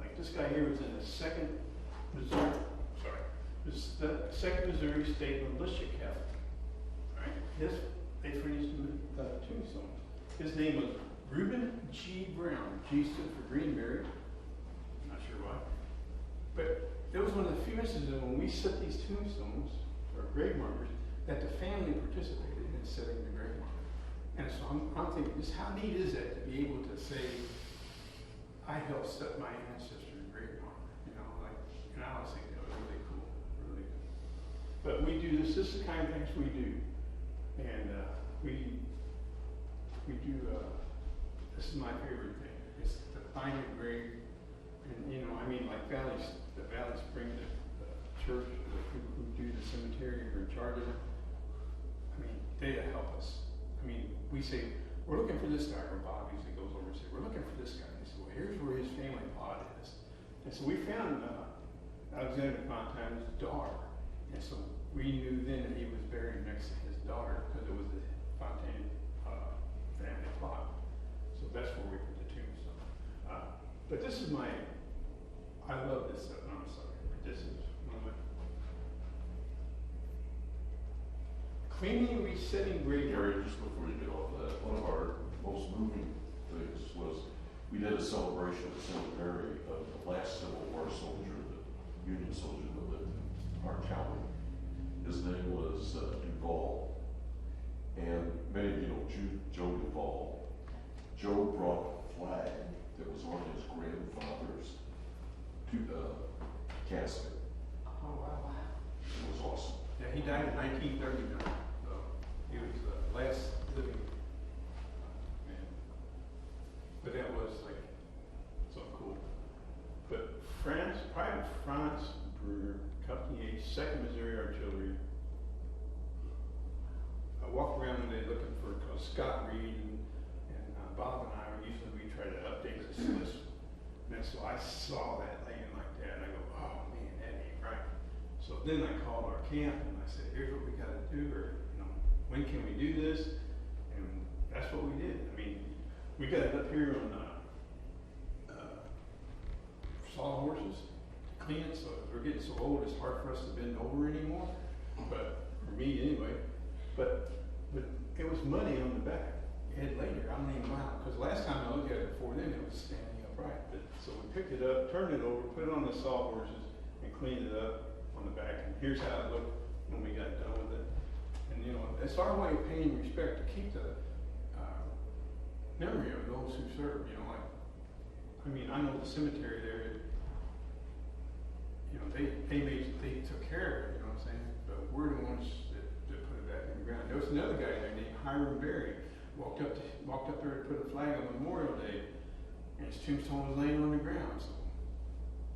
like this guy here was in the 2nd Missouri State Militia Cavalry, right? They furnished him a tombstone. His name was Reuben G. Brown. G stood for Greenberry. I'm not sure why. But it was one of the few instances when we set these tombstones, or grave markers, that the family participated in setting the grave marker. And so I'm thinking, how neat is that to be able to say, I helped set my ancestors' grave marker, and I always think that was really cool, really good. But we do this is the kind of things we do. And we do, this is my favorite thing. It's to find a grave, and like the Valley Spring, the church, the people who do the cemetery or in charge of it, they help us. We say, we're looking for this guy, or Bob usually goes over and says, we're looking for this guy. They say, well, here's where his family plot is. And so we found Alexander Fontaine's daughter. And so we knew then that he was buried next to his daughter because it was the Fontaine family plot. So that's where we put the tombstone. But this is I love this stuff. I'm sorry, but this is one of my cleaning, resetting grave. Gary, just before you get off of that, one of our most moving things was we did a celebration at the cemetery of the last Civil War soldier, the Union soldier that lived in our county. His name was Duval. And many of you know Joe Duval. Joe brought a flag that was on his grandfather's casket. Oh, wow. It was awesome. Yeah, he died in 1939. So he was the last living man. But that was so cool. But Private Franz Brewer, Company H, 2nd Missouri Artillery. I walked around today looking for Scott Reed and Bob and I we try to update this list. And so I saw that laying like that, and I go, oh man, that ain't right. So then I called our camp and I said, here's what we got to do, or when can we do this? And that's what we did. We got it up here on sawhorses to clean it. So we're getting so old, it's hard for us to bend over anymore. But for me anyway. But it was muddy on the back. It had later. I don't even know how, because last time I looked at it before then, it was standing upright. But so we picked it up, turned it over, put it on the sawhorses, and cleaned it up on the back. And here's how it looked when we got done with it. And you know, it's our way of paying respect to keep the memory of those who served. You know, like, I mean, I know the cemetery there. You know, they took care of it. You know what I'm saying? But we're the ones that put it back in the ground. There was another guy there named Hiram Berry. Walked up there to put a flag on Memorial Day, and his tombstone was laying on the ground. So,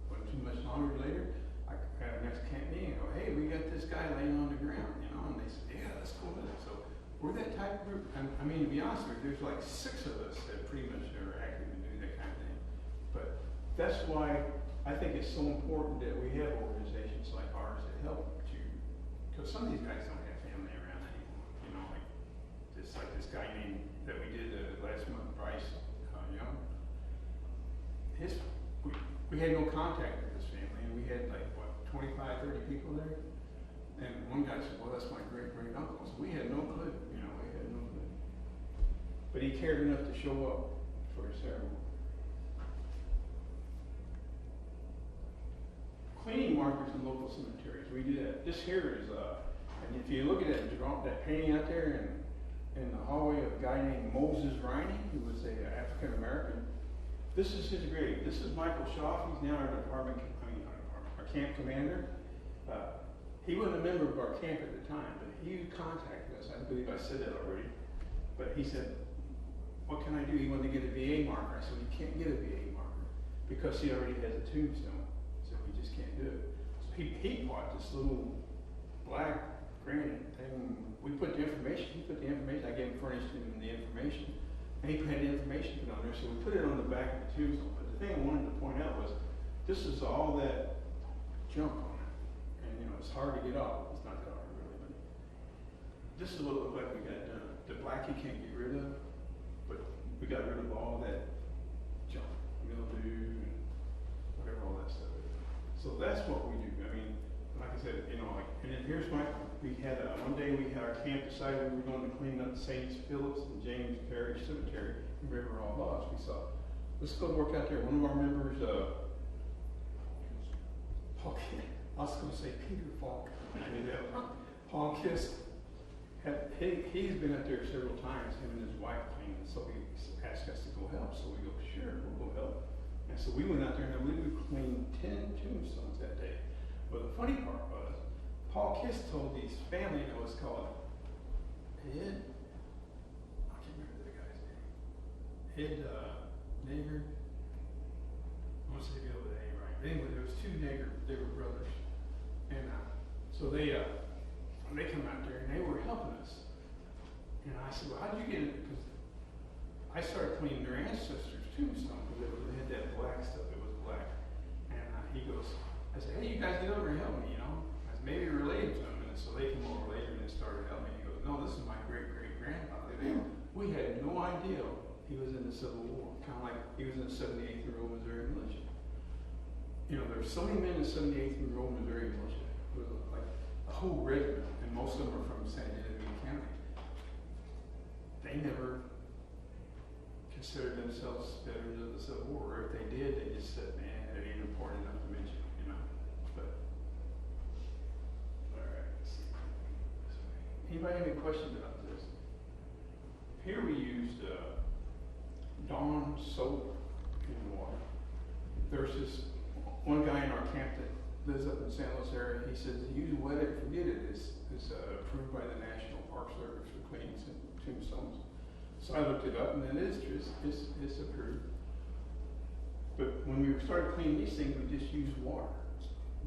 wasn't too much longer later, I had a next camp meeting. I go, hey, we got this guy laying on the ground, you know, and they said, yeah, let's go with it. So we're that type of group. I mean, to be honest with you, there's like 6 of us that pretty much are active and do that kind of thing. But that's why I think it's so important that we have organizations like ours that help to, because some of these guys don't have family around anymore, you know, like this guy named that we did last month, Bryce Young. We had no contact with his family, and we had like what 25, 30 people there. And one guy said, "Well, that's my great uncle." So we had no clue, you know, we had no clue. But he cared enough to show up for his ceremony. Cleaning markers in local cemeteries, we do that. This here is and if you look at that painting out there in the hallway of a guy named Moses Riney, who was a African American. This is his grave. This is Michael Shaw. He's now our camp commander. He wasn't a member of our camp at the time, but he contacted us. I believe I said that already. But he said, "What can I do?" He wanted to get a VA marker. I said, "You can't get a VA marker because he already has a tombstone, so we just can't do it." So he bought this little black granite thing. We put the information. He put the information. I furnished him the information. And he had the information put on there, so we put it on the back of the tombstone. But the thing I wanted to point out was, this is all that junk on it. And you know, it's hard to get off. It's not that hard really, but this is what it looked like we got done. The black you can't get rid of, but we got rid of all that junk, mildew, and whatever all that stuff is. So that's what we do. I mean, like I said, you know, like, and then here's we had one day our camp decided we were going to clean up St. Philip's and James Parish Cemetery in River All Lost. We saw, let's go work out there. One of our members, Paul, I was going to say Peter Falk. Paul Kiss, he's been out there several times, him and his wife cleaning, so he asked us to go help. So we go, sure, we'll go help. And so we went out there and I believe we cleaned 10 tombstones that day. But the funny part was, Paul Kiss told these family, it was called Ed, I can't remember the guy's name. Ed Nager. I want to say the other name right. But anyway, there was 2 Nager, they were brothers. And so they come out there and they were helping us. And I said, well, how'd you get it? Because I started cleaning their ancestors' tombstone because they had that black stuff, it was black. And he goes, I said, hey, you guys get over and help me, you know? I said, maybe related to him. And so they came over later and they started helping me. He goes, no, this is my great-great-grandfather. We had no idea he was in the Civil War. Kind of like he was in the 78th Missouri Militia. You know, there's so many men in the 78th Missouri Militia. It was like a whole regiment, and most of them are from San Diego County. They never considered themselves veterans of the Civil War. Or if they did, they just said, man, it ain't important enough to mention, you know. But, all right, let's see. Anybody have any questions about this? Here we used Dawn soap in water. There's this one guy in our camp that lives up in the San Luis area. He says, use wet it, forget it. It's approved by the National Park Service for cleaning tombstones. So I looked it up, and it is true. It's approved. But when we started cleaning these things, we just used water.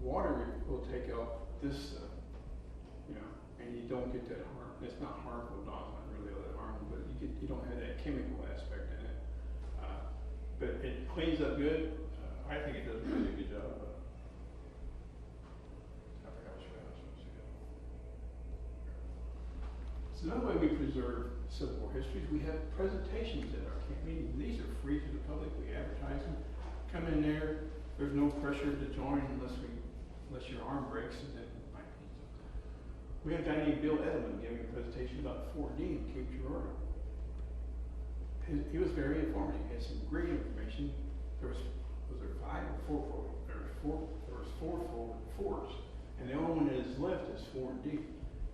Water will take out this stuff, you know, and you don't get that harm. It's not harmful. It's not really all that harmful, but you don't have that chemical aspect in it. But it cleans up good. I think it does a really good job. I forgot which way I was supposed to go. So another way we preserve Civil War histories, we have presentations at our camp meetings. These are free to the public. We advertise them. Come in there. There's no pressure to join unless your arm breaks, and then it might be. We had a guy named Bill Edelman giving a presentation about Fort D in Cape Girardeau. He was very informative. He had some great information. Was there 5 four forts, and the only one that is left is Fort D.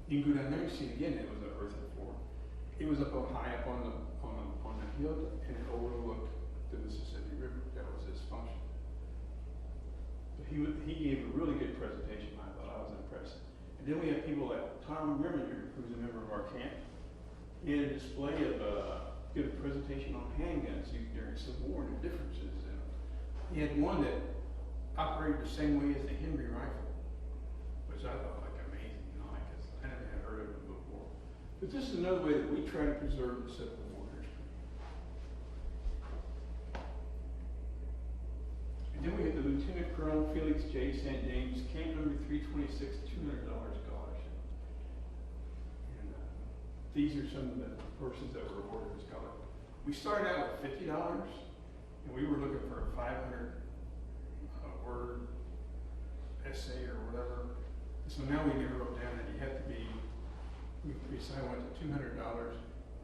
You can go down there and see again, it was an earthen fort. It was up high up on the hill, and it overlooked the Mississippi River. That was his function. But he gave a really good presentation. I thought I was impressed. And then we have people like Tom Grimminger, who's a member of our camp. He had a display of give a presentation on handguns used during the Civil War and the differences. And he had one that operated the same way as the Henry rifle, which I thought like amazing, because I never had heard of it before. But this is another way that we try to preserve the Civil War history. And then we have the Lieutenant Colonel Felix J. St. James, camp number 326, $200 scholarship. And these are some of the persons that were awarded this scholarship. We started out with $50, and we were looking for a 500 word essay or whatever. So now we narrowed down that you have to be, we decided went to $200,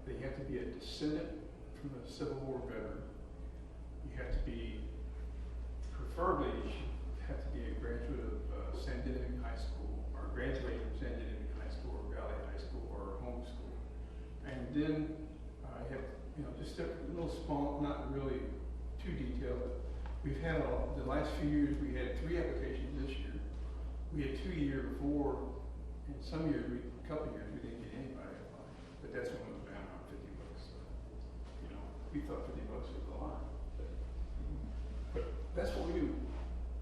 that you have to be a descendant from a Civil War veteran. You have to be, preferably, you should have to be a graduate of San Diego High School, or graduated from San Diego High School, or Valley High School, or home school. And then I have, just a little small, not really too detailed, but we've had the last few years, we had 3 applications this year. We had 2 years before, and some years, a couple years, we didn't get anybody apply. But that's when it was down around $50. So, we thought $50 was a lot. But that's what we do.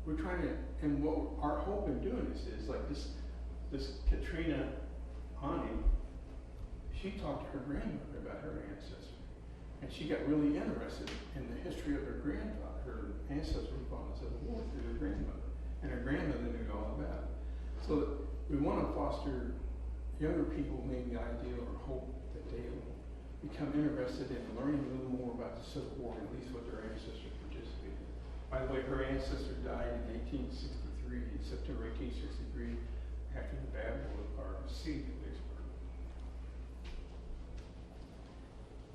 We're trying to, and what our hope in doing this is like this Katrina Ani, she talked to her grandmother about her ancestry. And she got really interested in the history of her grandfather. Her ancestors were fought in the Civil War through her grandmother. And her grandmother knew all about it. So we want to foster younger people, maybe ideal or hope that they will become interested in learning a little more about the Civil War, at least what their ancestors participated in. By the way, her ancestor died in 1863, September 1863, after the Battle of Siege of Leasburg.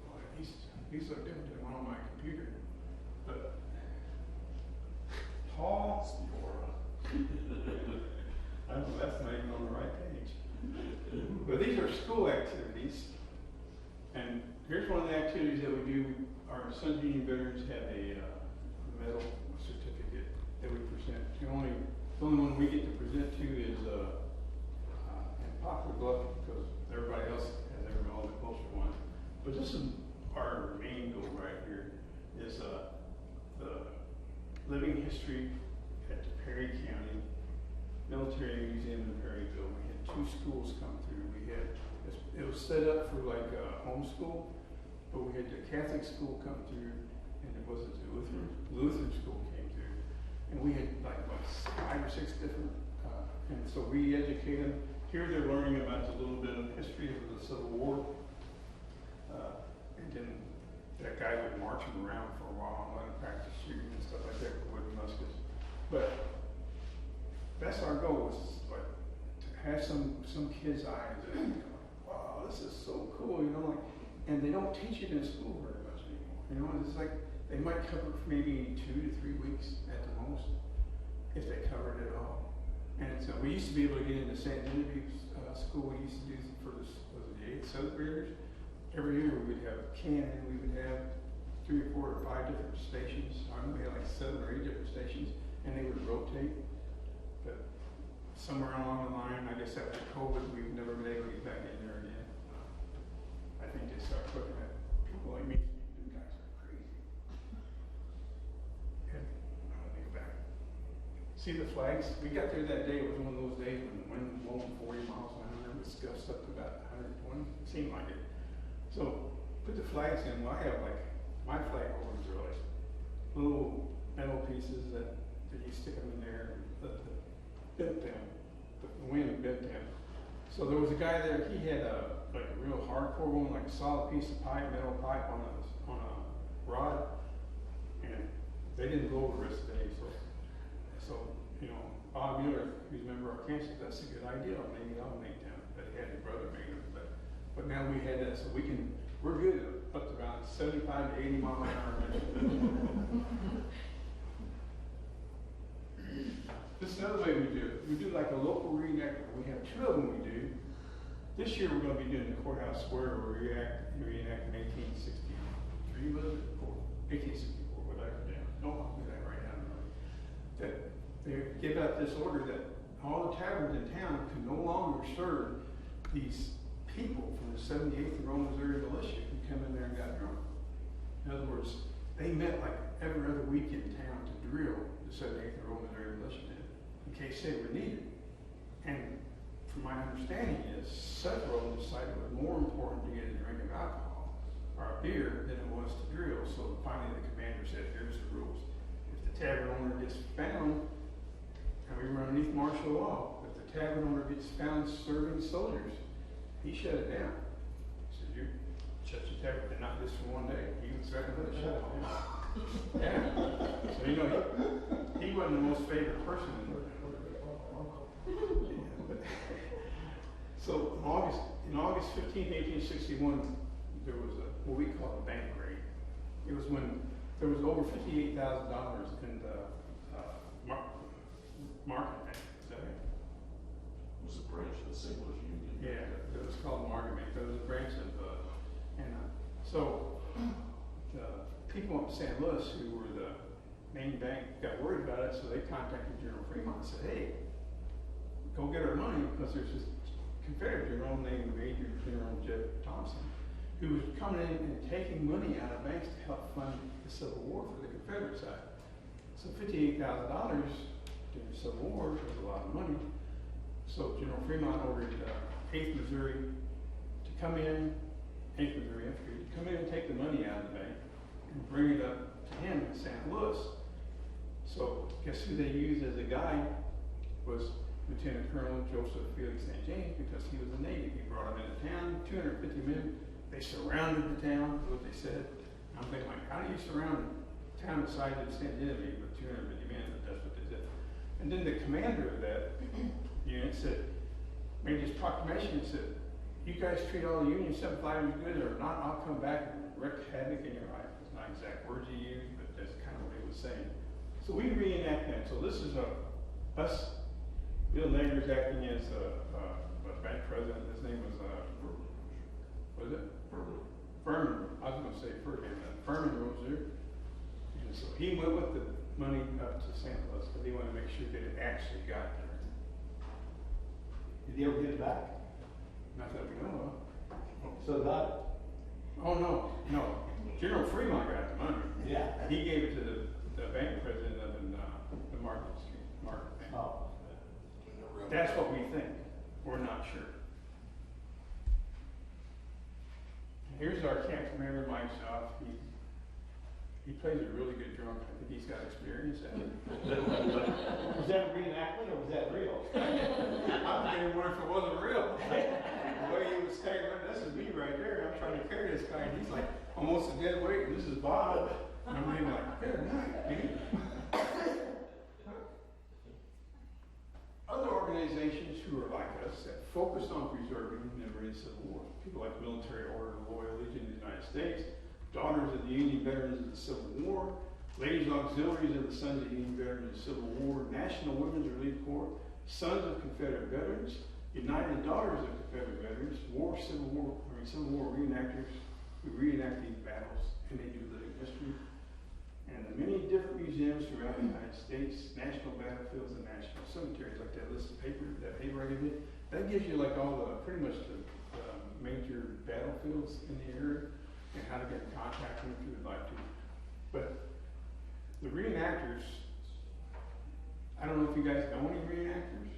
Well, these look different than one on my computer. But tall, I don't know, that's not even on the right page. But these are school activities. And here's one of the activities that we do. Our Sons of Union veterans have a medal certificate that we present. The only one we get to present to is in Poplar Bluff, because everybody else has their medal, the closer one. But this is our main goal right here, is the living history at the Perry County Military Museum in Perryville. We had 2 schools come through. It was set up for like homeschool, but we had the Catholic school come through, and it was the Lutheran school came through, and we had like 5 or 6 different, and so we educate them. Here they're learning about a little bit of history of the Civil War, and then that guy would march them around for a while and let them practice shooting and stuff like that with wooden muskets. But that's our goal, is like to have some kids' eyes and like, wow, this is so cool, and they don't teach it in school very much anymore. It's like they might cover it for maybe 2 to 3 weeks at the most, if they cover it at all. And so we used to be able to get into St. Genevieve's school. We used to do for the 8th, 7th graders. Every year we would have cannon. We would have 3 or 4 or 5 different stations. I know we had like 7 or 8 different stations, and they would rotate. But somewhere along the line, I guess after COVID, we've never been able to get back in there again. I think they start looking at people like me. You guys are crazy. And I want to go back. See the flags? We got there that day. It was one of those days when the wind was blowing 40 miles an hour. It was gust up to about 120. It seemed like it. So put the flags in. Well, I have like, my flag holders are like little metal pieces that you stick them in there and bent them. The wind bent them. So there was a guy there, he had a real hardcore one, like a solid piece of pipe, metal pipe on a rod, and they didn't blow the rest of the day. So Bob Mueller, who's a member of our camp, said that's a good idea. Maybe I'll make them. But he had his brother make them. But now we had that, so we're good at up to around 75 to 80 mile an hour. another way we do it. We do like a local reenactment. We have 2 of them we do. This year we're gonna be doing the courthouse square where we reenact in 1863, was it? Or 1864, whatever, yeah. No, I'll do that right now. That they give out this order that all the taverns in town can no longer serve these people from the 78th and Royal Missouri Militia who come in there and got drunk. In other words, they met like every other week in town to drill the 78th and Royal Missouri Militia did, in case they were needed. And from my understanding is, several decided it was more important to get a drink of alcohol or a beer than it was to drill. So finally the commander said, here's the rules. If the tavern owner gets found, and we run underneath martial law, if the tavern owner gets found serving soldiers, he shut it down. He said, you shut your tavern, but not just for one day. He was threatening to shut it down. Yeah. So, you know, he wasn't the most favorite person in the world. So in August 15, 1861, there was what we call a bank raid. It was when there was over $58,000 in the market bank. Is that right? It was a branch of the St. Louis Union. Yeah, it was called the market bank. There was a branch of, so the people in St. Louis who were the main bank got worried about it, so they contacted General Fremont and said, hey, go get our money, because there's this Confederate general named Major General Jeff Thompson, who was coming in and taking money out of banks to help fund the Civil War for the Confederate side. So $58,000 during the Civil War was a lot of money. So General Fremont ordered 8th Missouri to come in, 8th Missouri Infantry, to come in and take the money out of the bank and bring it up to him in St. Louis. So guess who they used as a guide was Lieutenant Colonel Joseph Felix St. James, because he was a Navy. He brought him into town, 250 men. They surrounded the town, what they said. I'm thinking, like, how do you surround a town the size of St. Genevieve with 250 men? But that's what they did. And then the commander of that unit said, made this proclamation and said, you guys treat all the Union 7-fighters good, or not, I'll come back and wreak havoc in your life. It's not exact words he used, but that's kind of what he was saying. So we reenact that. So this is us. Bill Nader's acting as a bank president. His name was, what is it? Furman. I was going to say Ferdinand. Furman was there. And so he went with the money up to St. Louis, because he wanted to make sure that it actually got there. Did he ever get it back? Not that we know of. So got it? Oh, no. General Fremont got the money. Yeah. He gave it to the bank president of the Market Bank. Oh. That's what we think. We're not sure. Here's our camp commander, Mike Schaaf. He plays a really good drum. I think he's got experience at it. Was that a reenactment or was that real? I'm getting one if it wasn't real. The way he was staring, this is me right there. I'm trying to carry this guy, and he's like almost a dead weight. This is Bob. And I'm being like, good night, dude. Other organizations who are like us that focus on preserving the memory of the Civil War, people like Military Order of the Loyal Legion of the United States, Daughters of the Union Veterans of the Civil War, Ladies Auxiliaries of the Sons of Union Veterans of the Civil War, National Women's Relief Corps, Sons of Confederate Veterans, United Daughters of Confederate Veterans, Civil War reenactors who reenact these battles, and they do living history. And the many different museums throughout the United States, national battlefields and national cemeteries, like that list of paper I did, that gives you like all the, pretty much the major battlefields in the area and how to get in contact with them if you would like to. But the reenactors, I don't know if you guys know any reenactors,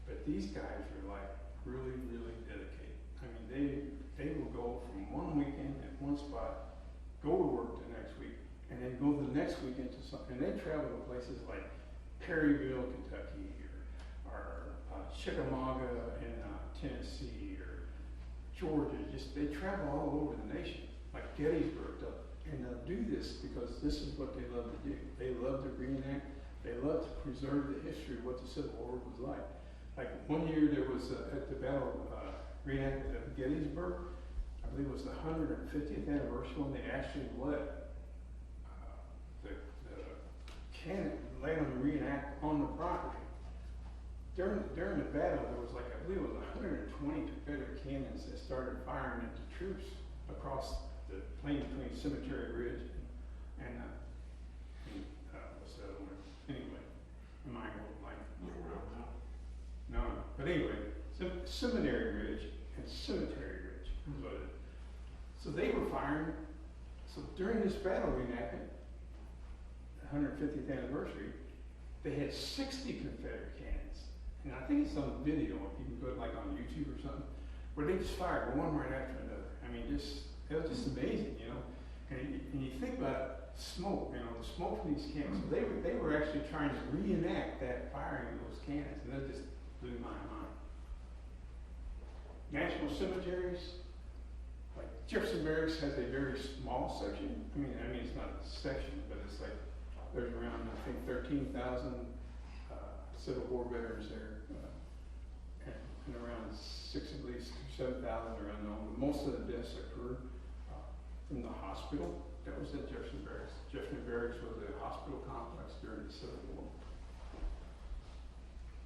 but these guys are like really, really dedicated. I mean, they will go from one weekend at one spot, go to work the next week, and then go the next weekend to something. And they travel to places like Perryville, Kentucky, or Chickamauga in Tennessee, or Georgia. Just they travel all over the nation, like Gettysburg, and they'll do this because this is what they love to do. They love to reenact. They love to preserve the history of what the Civil War was like. Like one year there was at the battle reenactment of Gettysburg. I believe it was the 150th anniversary when they actually let the cannon land on the reenact on the property. during the battle, there was like, I believe it was 120 Confederate cannons that started firing at the troops across the plain between Cemetery Ridge and what's the other one? Anyway, my old life. Little Round Top. No, but anyway, Seminary Ridge and Cemetery Ridge is what it. So they were firing. So during this battle reenactment, 150th anniversary, they had 60 Confederate cannons. And I think it's on video, if you can go like on YouTube or something, where they just fired one right after another. I mean, it was just amazing, you know. And you think about smoke, you know, the smoke from these cannons. So they were actually trying to reenact that firing of those cannons, and that just blew my mind. National cemeteries, like Jefferson Barracks has a very small section. I mean it's not a section, but it's like there's around I think 13,000 Civil War veterans there, and around at least 7,000 are unknown. But most of the deaths occurred from the hospital. That was at Jefferson Barracks. Jefferson Barracks was a hospital complex during the Civil War.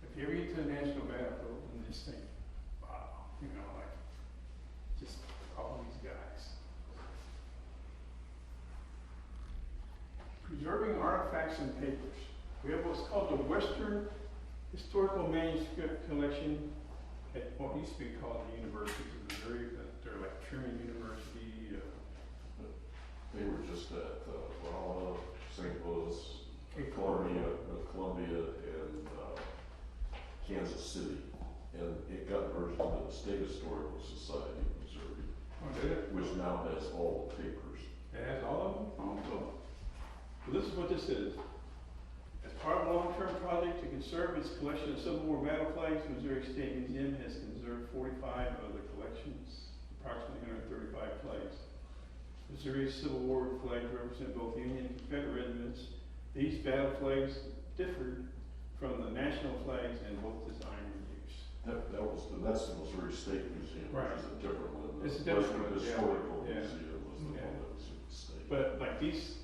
If you ever get to the National Battlefield and just think, wow, you know, like just all these guys. Preserving artifacts and papers. We have what's called the Western Historical Manuscript Collection at what used to be called the Universities of Missouri, but they're like Truman University. They were just at Rolla, St. Louis, Columbia, and Kansas City, and it got merged into the State Historical Society of Missouri, Oh, did it? which now has all the papers. It has all of them? Oh, cool. So this is what this is. As part of a long-term project to conserve its collection of Civil War battle flags, Missouri State Museum has conserved 45 of the collection's approximately 135 flags. Missouri's Civil War flags represent both Union and Confederate regiments. These battle flags differed from the national flags in both design and use. That's the Missouri State Museum, Right. which is a different one. It's a The different one, yeah. Historical Yeah. Museum was the Yeah. one that was in the state. But like these,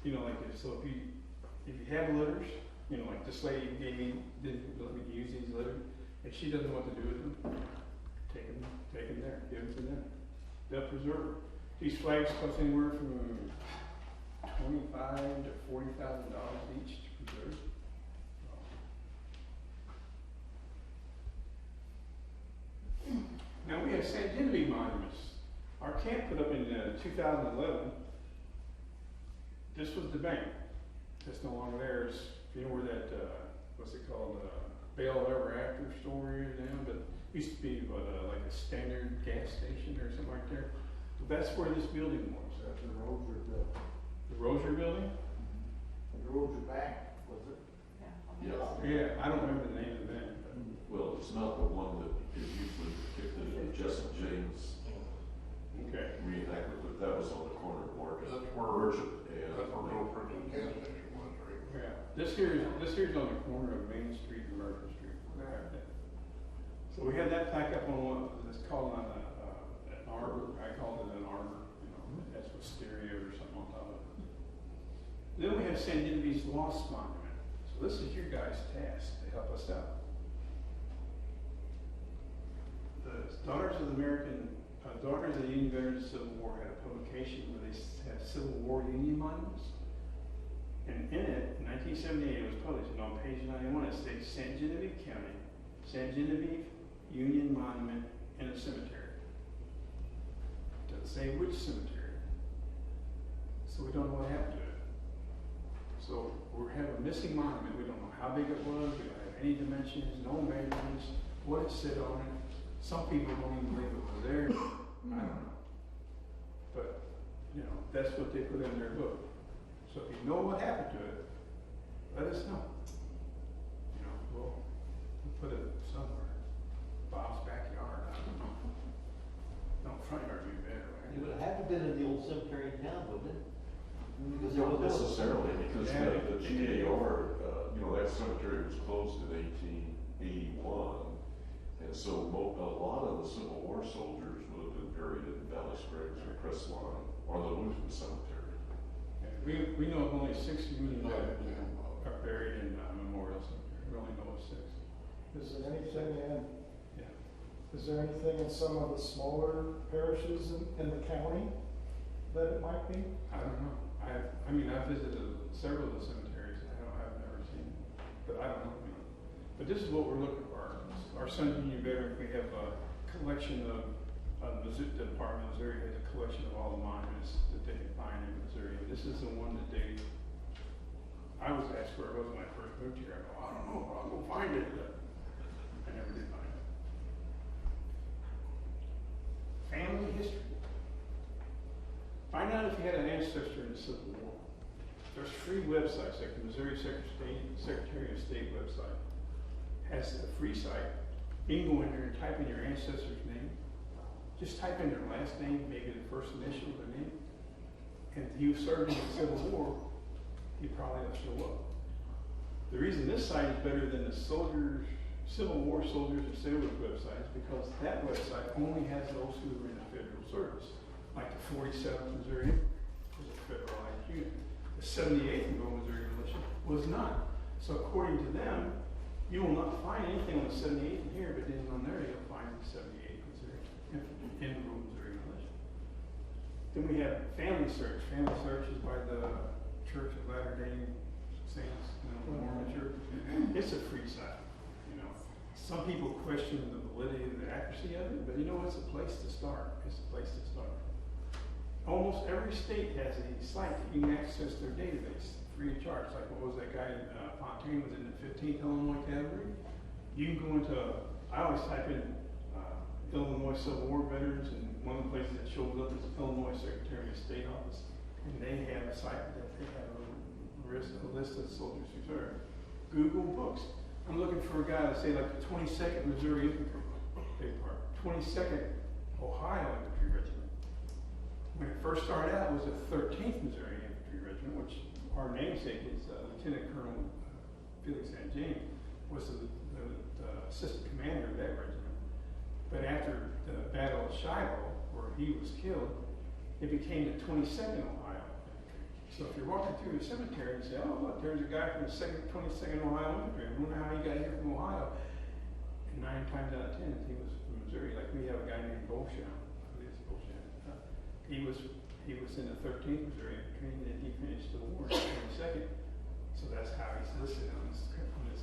you know, like if you have litters, you know, like this lady gave me, didn't let me use these litters, if she doesn't know what to do with them, take them there, give them to them. They'll preserve them. These flags cost anywhere from $25,000 to $40,000 each to preserve. Now we have St. Genevieve monuments. Our camp put up in 2011. This was the bank. It's no longer there. It's, you know where that, what's it called, Bell Ever After store is now, but it used to be like a standard gas station or something like that. But that's where this building was. That's the Roser building. The Roser building? The Roser back, was it? Yeah. Yeah, I don't remember the name of the bank. But Well, it's not the one that is usually depicted in Jesse James okay. reenactment, but that was on the corner of Market. That's where- Merchant and. That's where Milford and gas station was, right? Yeah. This here's on the corner of Main Street and Merchant Street. So we have that plaque up on one, it's called an arbor. I called it an arbor. You know, it has wisteria or something on top of it. Then we have St. Genevieve's Lost Monument. So this is your guys' task to help us out. The Daughters of the Union Veterans of the Civil War had a publication where they have Civil War Union monuments. And in it, in 1978, it was published, and on page 91 it states St. Genevieve County, St. Genevieve Union Monument in a cemetery. Doesn't say which cemetery. So we don't know what happened to it. So we have a missing monument. We don't know how big it was. We don't have any dimensions, no measurements, what it said on it. Some people don't even believe it was there. I don't know. But, you know, that's what they put in their book. So if you know what happened to it, let us know. You know, we'll put it somewhere. Bob's backyard, I don't know. No, front yard would be better, It right? would have been in the old cemetery in town, wouldn't it? Because there Not was no. necessarily, because Yeah. the GAR, that cemetery was closed in 1881. And so a lot of the Civil War soldiers would have been buried in Valley Springs or Crestline or the Lutheran Cemetery. We know of only 6 Union veterans are buried in Memorial Cemetery. We only know of 6. This Is there anything in some of the smaller parishes in the county that it might be? I don't know. I mean, I've visited several of the cemeteries, and I've never seen it, but I don't know. You know. But this is what we're looking for. Our Sons Union veterans, we have a collection of, the Department of Missouri has a collection of all the monuments that they can find in Missouri. This is the one that I was asked where it was when I first moved here. I go, I don't know, I'll go find it, but I never did find it. Family history. Find out if you had an ancestor in the Civil War. There's free websites, like the Missouri Secretary of State website has a free site. You can go in there and type in your ancestor's name. Just type in their last name, maybe the first initial of their name. And if you served in the Civil War, you probably will show up. The reason this site is better than the Civil War soldiers and sailors websites because that website only has those who were in the federal service. Like the 47th Missouri Infantry was a federalized unit. The 78th Missouri Militia was not. So according to them, you will not find anything on the 78th in here, but then on there you'll find the 78th Missouri Infantry in Missouri Militia. Then we have Family Search. Family Search is by the Church of Latter-day Saints, Mormon Church. It's a free site. You know, some people question the validity and the accuracy of it, but you know, it's a place to start. It's a place to start. Almost every state has a site that you can access their database free of charge. Like what was that guy Fontaine was in the 15th Illinois Cavalry. You can go into, I always type in Illinois Civil War veterans, and one of the places that shows up is the Illinois Secretary of State office, and they have a site that they have a list of soldiers who served. Google books. I'm looking for a guy to say like the 22nd Missouri Infantry, big part, 22nd Ohio Infantry Regiment. When it first started out, it was the 13th Missouri Infantry Regiment, which our namesake is Lieutenant Colonel Felix St. James, was the assistant commander of that regiment. But after the Battle of Shiloh, where he was killed, it became the 22nd Ohio Infantry. So if you're walking through the cemetery and say, oh, look, there's a guy from the 22nd Ohio Infantry. I wonder how he got here from Ohio. And 9 times out of 10, he was from Missouri. Like we have a guy named Beauchamp. He was in the 13th Missouri Infantry, and then he finished the war in the 22nd. So that's how he's listed on his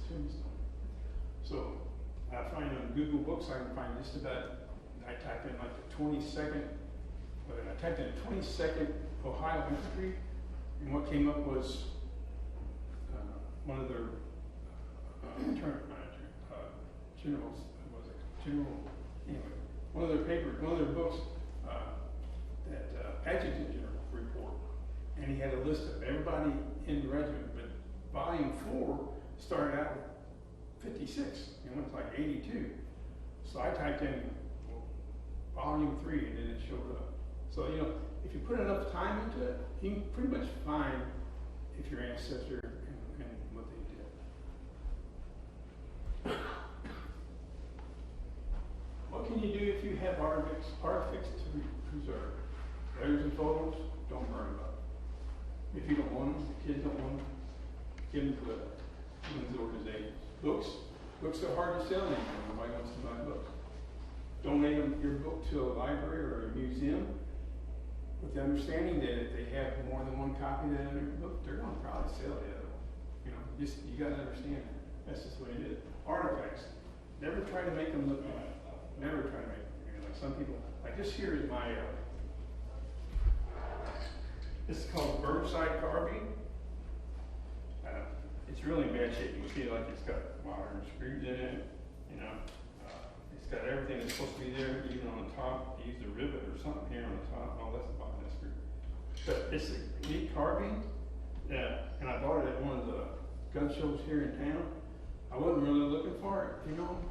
tombstone. So I find on Google Books, I can find just about, I type in like the 22nd, but I typed in the 22nd Ohio Infantry, and what came up was one of their generals, was it general, anyway, one of their books, that adjutant general report, and he had a list of everybody in the regiment, but volume 4 started out with 56, and went to like 82. So I typed in volume 3, and then it showed up. So, you know, if you put enough time into it, you can pretty much find if your ancestor and what they did. What can you do if you have artifacts to preserve? Letters and photos, don't burn them up. If you don't want them, the kids don't want them, give them to women's organizations. Books are hard to sell anymore. Nobody wants to buy books. Donate your book to a library or a museum with the understanding that if they have more than one copy of that book, they're going to probably sell the other one. You know, you got to understand that. That's just what it is. Artifacts. Never try to make them look bad. Never try to make them. You know, like some people, like this here is my. This is called Burnside carving. It's really in bad shape. You see, like it's got modern screws in it. You know, it's got everything that's supposed to be there, even on the top. You use a rivet or something here on the top. Oh, that's the bottom of that screw. But it's a neat carving. And I bought it at one of the gun shows here in town. I wasn't really looking for it, you know.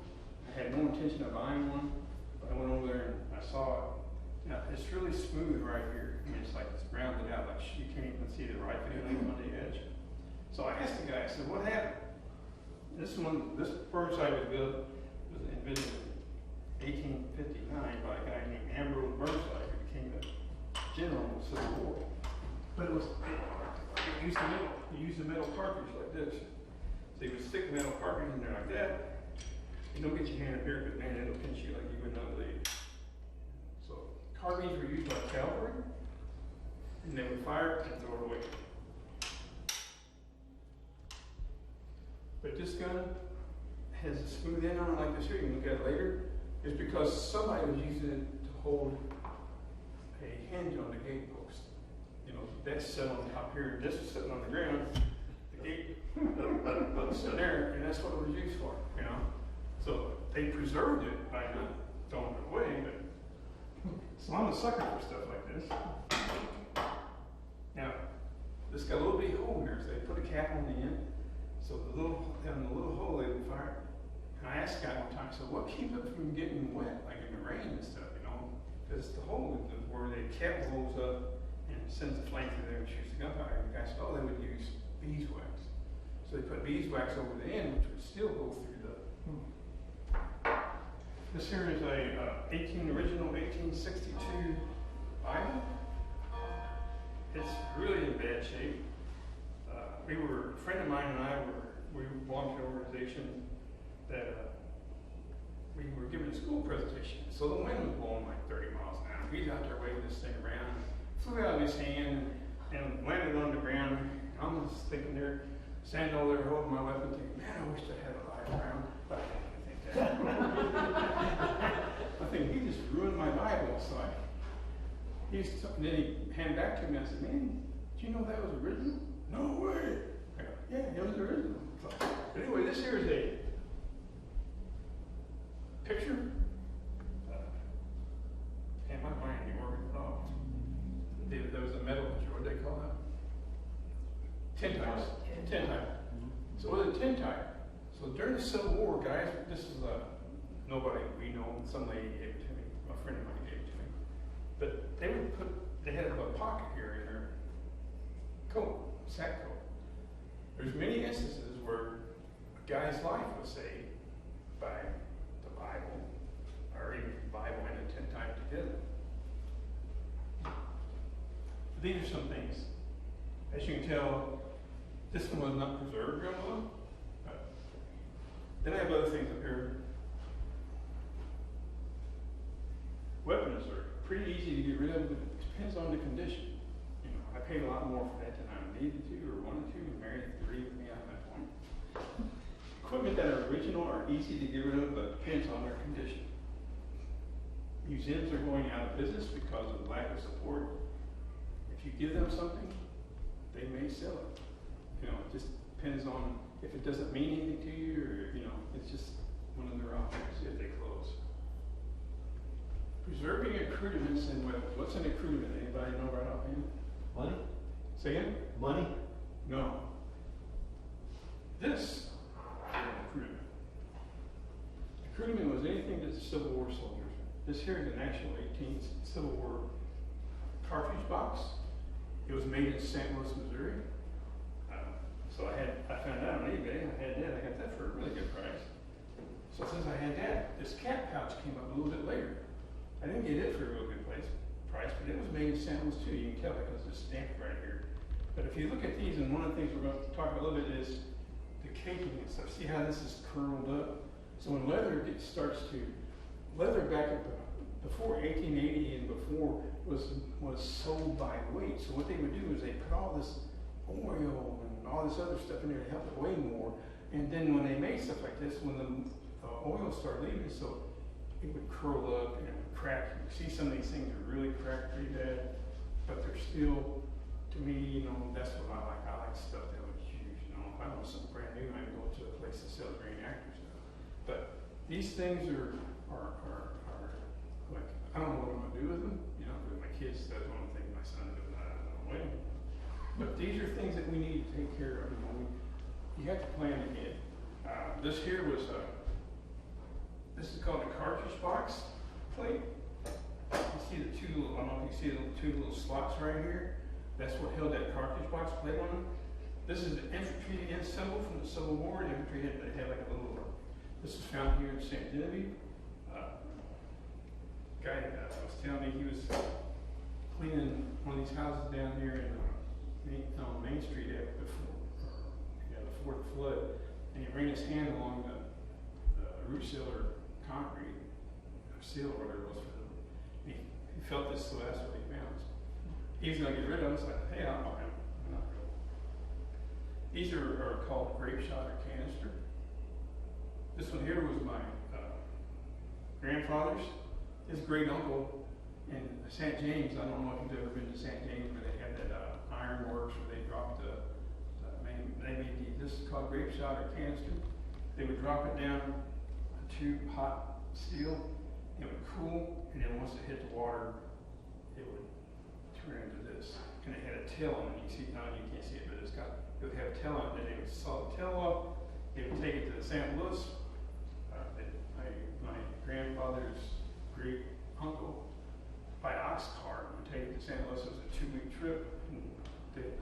I had no intention of buying one, but I went over there and I saw it. Now, it's really smooth right here. I mean, it's like it's rounded out, like you can't even see the right feeling on the edge. So I asked the guy, I said, what happened? This Burnside was invented in 1859 by a guy named Ambrose Burnside, who became the general of the Civil War. But it used the metal cartridge like this. So he would stick metal cartridge in there like that, You don't get your hand up here, but man, it'll pinch you like you would not believe. So carbines were used by cavalry, and they would fire and throw it away. But this gun has a smooth end on it like this here. You can look at it later. It's because somebody was using it to hold a hinge on the gate post. You know, that's set on top here, and this is sitting on the ground. The gate was sitting there, and that's what it was used for, you know. So they preserved it by not throwing it away, but so I'm a sucker for stuff like this. Now, this got a little bitty hole in there, so they put a cap on the end. So the little hole they would fire. And I asked the guy one time, so what keeps it from getting wet, like in the rain and stuff, you know? Because the hole where they cap holds up and sends the flame through there and shoots the gunpowder. And the guy said, oh, they would use beeswax. So they put beeswax over the end, which would still go through the. This here is a original 1862 Bible. It's really in bad shape. A friend of mine and I we belonged to an organization that we were giving a school presentation. So the wind was blowing like 30 miles an hour. He's out there waving this thing around, flew out of his hand and landed on the ground. I'm just thinking there, standing over there holding my weapon, thinking, man, I wish I had a live round. But I didn't think that. I think he just ruined my Bible. So then he handed back to me and I said, man, did you know that was original? No way. I go, yeah, it was original. So, but anyway, this here is a picture. And my mind ain't working at all. There was a metal picture, what do they call that? Tintype. Tintype. So it was a tintype. So during the Civil War, guys, this is nobody we know, some lady gave it to me, a friend of mine gave it to me. But they had a pocket here in their coat, sack coat. There's many instances where a guy's life was saved by the Bible, or even the Bible and the tintype together. These are some things. As you can tell, this one was not preserved real well. Then I have other things up here. Weapons are pretty easy to get rid of, but it depends on the condition. You know, I paid a lot more for that than I needed to or wanted to, and Mary agreed with me on that point. Equipment that are original are easy to get rid of, but depends on their condition. Museums are going out of business because of lack of support. If you give them something, they may sell it. You know, it just depends on if it doesn't mean anything to you, or you know, it's just one of their options if they close. Preserving accoutrements and weapons. What's an accoutrement? Anybody know right offhand? Money? Say again? Money? No. This is an accoutrement. Accoutrement was anything that the Civil War soldiers. This here is an actual 18th Civil War cartridge box. It was made in St. Louis, Missouri. So I found out on eBay. I had that. I got that for a really good price. So since I had that, this cat pouch came up a little bit later. I didn't get it for a real good price, but it was made in St. Louis too. You can tell because it's stamped right here. But if you look at these, and one of the things we're going to talk about a little bit is the caking and stuff. See how this is curled up? So when leather leather back up before 1880 and before was sold by weight. So what they would do is they put all this oil and all this other stuff in there to help it weigh more. And then when they made stuff like this, when the oil started leaving, so it would curl up and it would crack. You see some of these things are really cracked pretty bad, but they're still, to me, you know, that's what I like. I like stuff that would use, you know, if I want something brand new, I go to a place that sells reenactors stuff. But these things are like, I don't know what I'm gonna do with them, you know, but my kids, that's one of the things my son does, I don't know when. But these are things that we need to take care of, you know, you have to plan ahead. This here was this is called a cartridge box plate. You see the two little, I don't know if you see the two little slots right here. That's what held that cartridge box plate on them. This is the infantry end symbol from the Civil War. The infantry had like a little, this is found here in St. Genevieve. Guy was telling me he was cleaning one of these houses down here on Main Street before the fourth flood, and he ran his hand along the root seal or concrete, or seal or whatever it was for them. He felt this, so that's what he found. He's gonna get rid of them, so I said, hey, I'm not gonna. These are called grape shot or canister. This one here was my grandfather's. His great uncle in St. James, I don't know if you've ever been to St. James, where they have that iron works where they drop this is called grape shot or canister. They would drop it down to hot steel, it would cool, and then once it hit the water, it would turn into this. And it had a tail on it. You see now, you can't see it, but it would have a tail on it, and they would saw the tail off, they would take it to St. Louis. My grandfather's great uncle by ox cart would take it to St. Louis. It was a 2-week trip.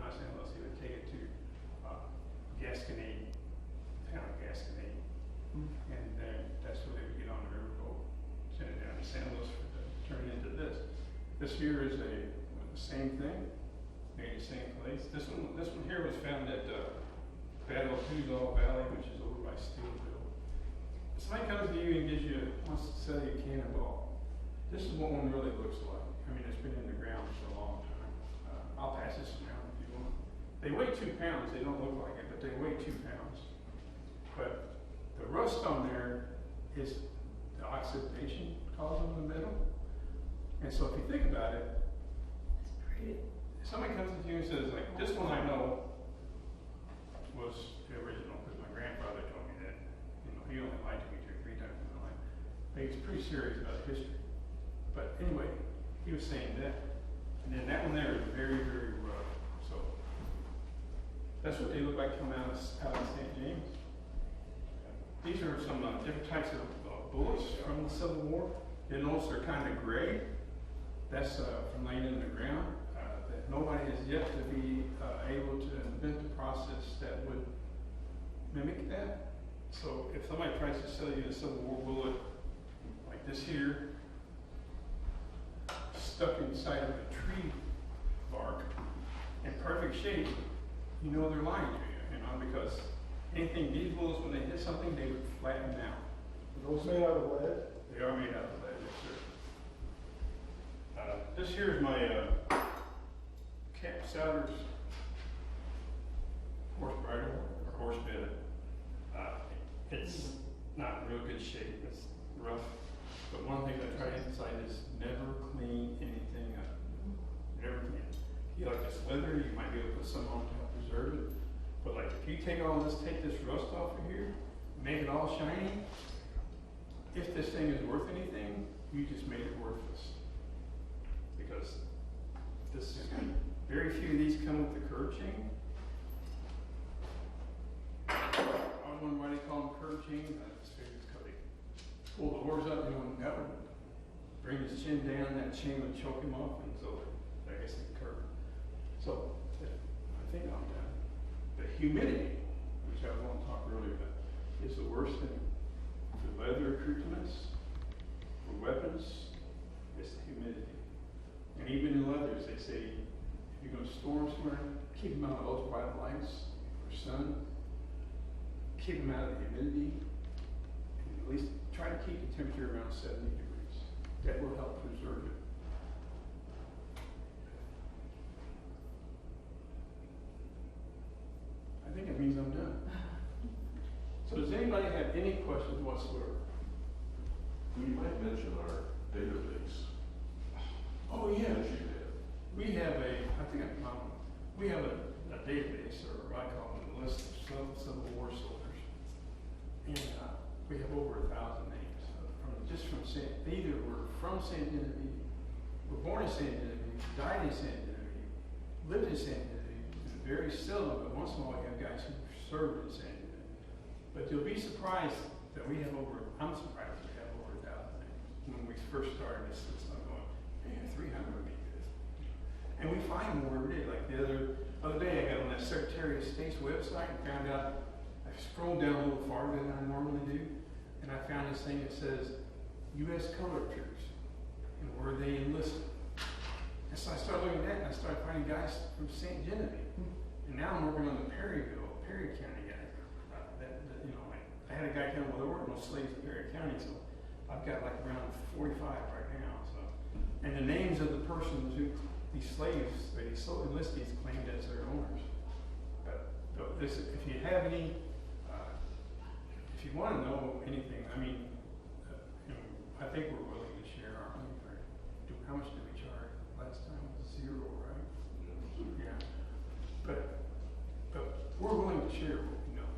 Not St. Louis, he would take it to Gasconade, town of Gasconade. And then that's where they would get on the riverboat, send it down to St. Louis to turn it into this. This here is the same thing, made the same place. This one here was found at Battle of Tuzaw Valley, which is over by Steelville. Somebody comes to you and wants to sell you a cannonball. This is what one really looks like. I mean, it's been in the ground for a long time. I'll pass this around if you want. They weigh 2 pounds. They don't look like it, but they weigh 2 pounds. But the rust on there is the oxidation causing the metal. And so if you think about it, if somebody comes to you and says, like, this one I know was the original, because my grandfather told me that. You know, he only lied to me 2 or 3 times in my life. But he was pretty serious about history. But anyway, he was saying that. And then that one there is very, very rough. So that's what they look like coming out of St. James. These are some different types of bullets from the Civil War. You'll notice they're kind of gray. That's from laying in the ground. That nobody has yet to be able to invent a process that would mimic that. So if somebody tries to sell you a Civil War bullet like this here, stuck inside of a tree bark in perfect shape, you know they're lying to you, because these bullets, when they hit something, they would flatten out. Are those made out of lead? They are made out of lead, yes, sir. This here is my Camp Souders horse bridle, or horse bed. It's not in real good shape, it's rough. But one thing I try to emphasize is never clean anything up. Never clean. If you like this leather, you might be able to put some on to help preserve it. But like if you take this rust off of here, make it all shiny, if this thing is worth anything, you just made it worthless. Because very few of these come with the curb chain. I was wondering why they call them curb chains. I just figured it's because they pull the horse up, and that would bring his chin down, that chain would choke him off, and so I guess they curb. So I think I'm done. The humidity, which I was going to talk earlier about, is the worst thing. For leather accoutrements, for weapons, it's the humidity. And even in leathers, they say, if you're going to store them somewhere, keep them out of ultraviolet lights or sun, keep them out of the humidity, and at least try to keep the temperature around 70 degrees. That will help preserve it. I think it means I'm done. So does anybody have any questions whatsoever? We might mention our database. Oh, yeah. Yes, you did. We have we have a database, or I call it a list of Civil War soldiers. And we have over 1,000 names. They either were from St. Genevieve, were born in St. Genevieve, died in St. Genevieve, lived in St. Genevieve, and very seldom, but once in a while we have guys who served in St. Genevieve. But you'll be surprised that I'm surprised we have over 1,000 names. When we first started this system, I'm going, man, 300 would be good. And we find more every day. Like the other day, I got on that Secretary of State's website and found out, I scrolled down a little farther than I normally do, and I found this thing that says U.S. colored troops and where they enlisted. And so I started looking at that, and I started finding guys from St. Genevieve. And now I'm working on the Perry County guy. I had a guy come, well, they're working on slaves in Perry County, so I've got like around 45 right now, so. And the names of the persons who, these slaves, they so enlistees claimed as their owners. But listen, if you have any, if you want to know anything, I mean, you know, I think we're willing to share our money. How much did we charge? Last time it was 0, right? Yeah. But we're willing to share what we know.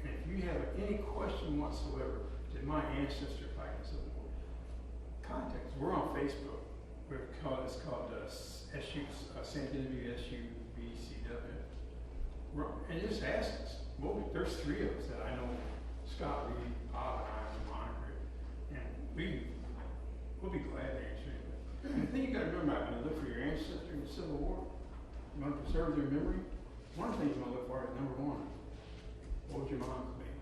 And if you have any question whatsoever, did my ancestor fight in Civil War? Contact us. We're on Facebook. It's called St. Genevieve SUVCW. And just ask us. There's 3 of us that I know: Scott, Reed, Bob, and I, and Margaret. And we'll be glad to answer you. And the thing you got to remember about when you look for your ancestor in the Civil War, you want to preserve their memory. One of the things you want to look for is number 1. What was your mom's name?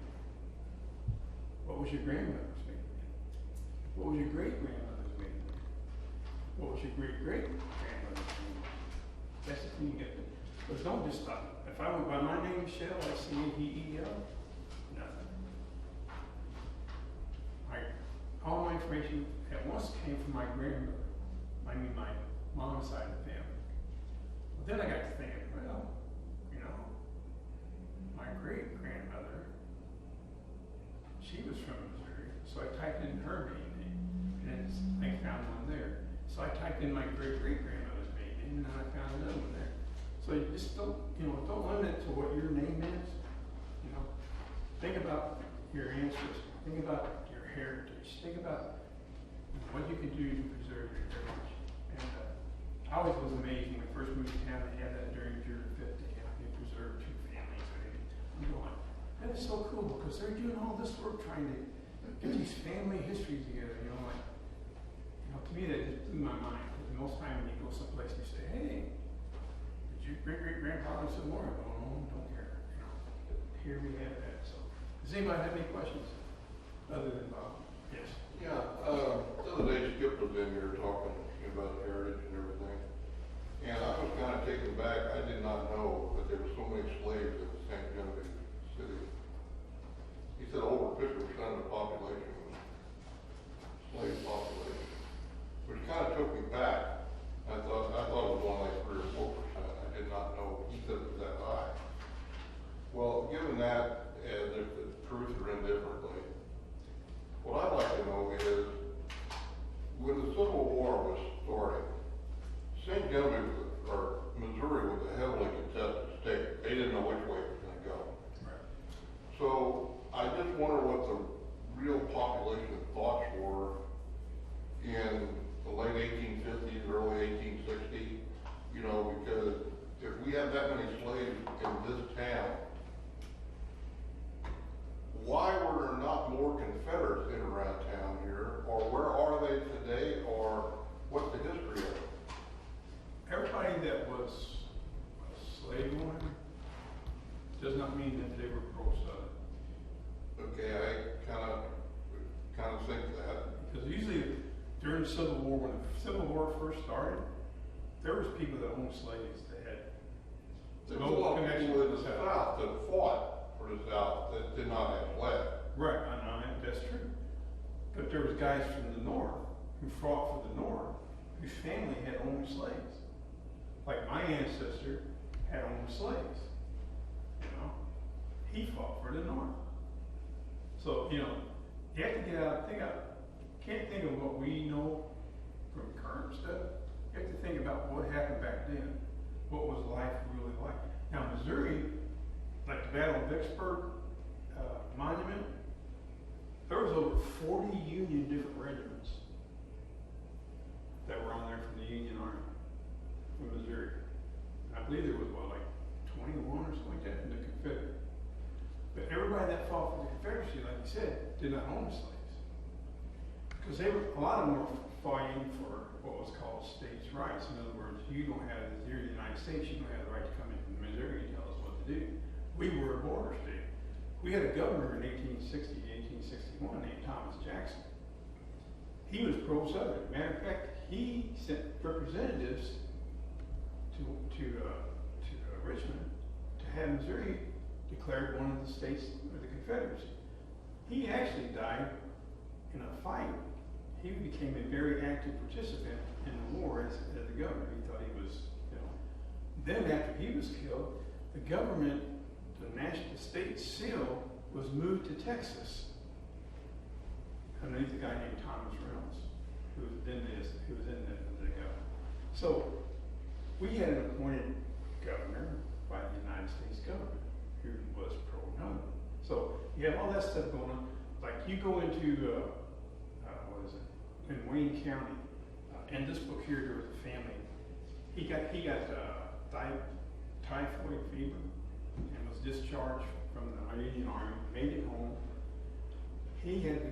What was your grandmother's name? What was your great-grandmother's name? What was your great-great-grandmother's name? That's the thing you get to. But don't just stop. If I went by my name, Scheel, S-C-H-E-E-L, nothing. All my information at once came from my grandmother. I mean, my mom's side of the family. But then I got to thinking, well, you know, my great-grandmother, she was from Missouri, so I typed in her maiden name, and I found one there. So I typed in my great-great-grandmother's maiden name, and then I found another one there. So you just don't limit it to what your name is. You know, think about your ancestors. Think about your heritage. Think about what you can do to preserve your heritage. And I always was amazed when we first moved to town. They had that during June 5th. They preserved 2 families. I'm going, that is so cool because they're doing all this work trying to get these family histories together. You know, like, to me that just blew my mind. Because most time when you go someplace and you say, hey, did your great-great-grandfather say more? I go, no, don't care. You know, here we have that. So, does anybody have any questions other than Bob? Yes. Yeah, the other day Skip was in here talking about heritage and everything. And I was kind of taken back. I did not know that there were so many slaves in St. Genevieve City. He said over 50% of the population was slave population, which kind of took me back. I thought it was only like 3 or 4%. I did not know he said it was that high. Well, given that, and if the truth or indifferently, what I'd like to know is, when the Civil War was starting, St. Genevieve, or Missouri, was a heavily contested state. They didn't know which way it was going to go. Right. So I just wonder what the real population thoughts were in the late 1850s, early 1860s, because if we had that many slaves in this town, why were there not more Confederates in around town here? Or where are they today? Or what's the history of it? Everybody that was a slave owner does not mean that they were pro-Southern. Okay, I kind of think that. Because usually during the Civil War, when the Civil War first started, there was people that owned slaves that had There's a lot of people in the South that fought for the South that did not have land. Right, I know, that's true. But there was guys from the North who fought for the North, whose family had owned slaves. Like my ancestor had owned slaves. He fought for the North. So, you have to get out, can't think of what we know from current stuff. You have to think about what happened back then. What was life really like? Now, Missouri, like the Battle of Vicksburg Monument, there was over 40 Union different regiments that were on there from the Union Army from Missouri. I believe there was, 21 or something like that in the Confederate. But everybody that fought for the Confederacy, like you said, did not own slaves. Because a lot of them were fighting for what was called states' rights. In other words, you're the United States, you don't have the right to come in from Missouri and tell us what to do. We were a border state. We had a governor in 1860, 1861 named Thomas Jackson. He was pro-Southern. Matter of fact, he sent representatives to Richmond to have Missouri declared one of the states of the Confederacy. He actually died in a fight. He became a very active participant in the war as the governor. He thought he was, you know. Then after he was killed, the government, the state seal was moved to Texas underneath a guy named Thomas Reynolds, who was in the governor. So we had an appointed governor by the United States government who was pro-gun. So you have all that stuff going on. Like you go into, what is it, in Wayne County, in this book here, there was a family. He got typhoid fever and was discharged from the Indian Army, made it home. He had to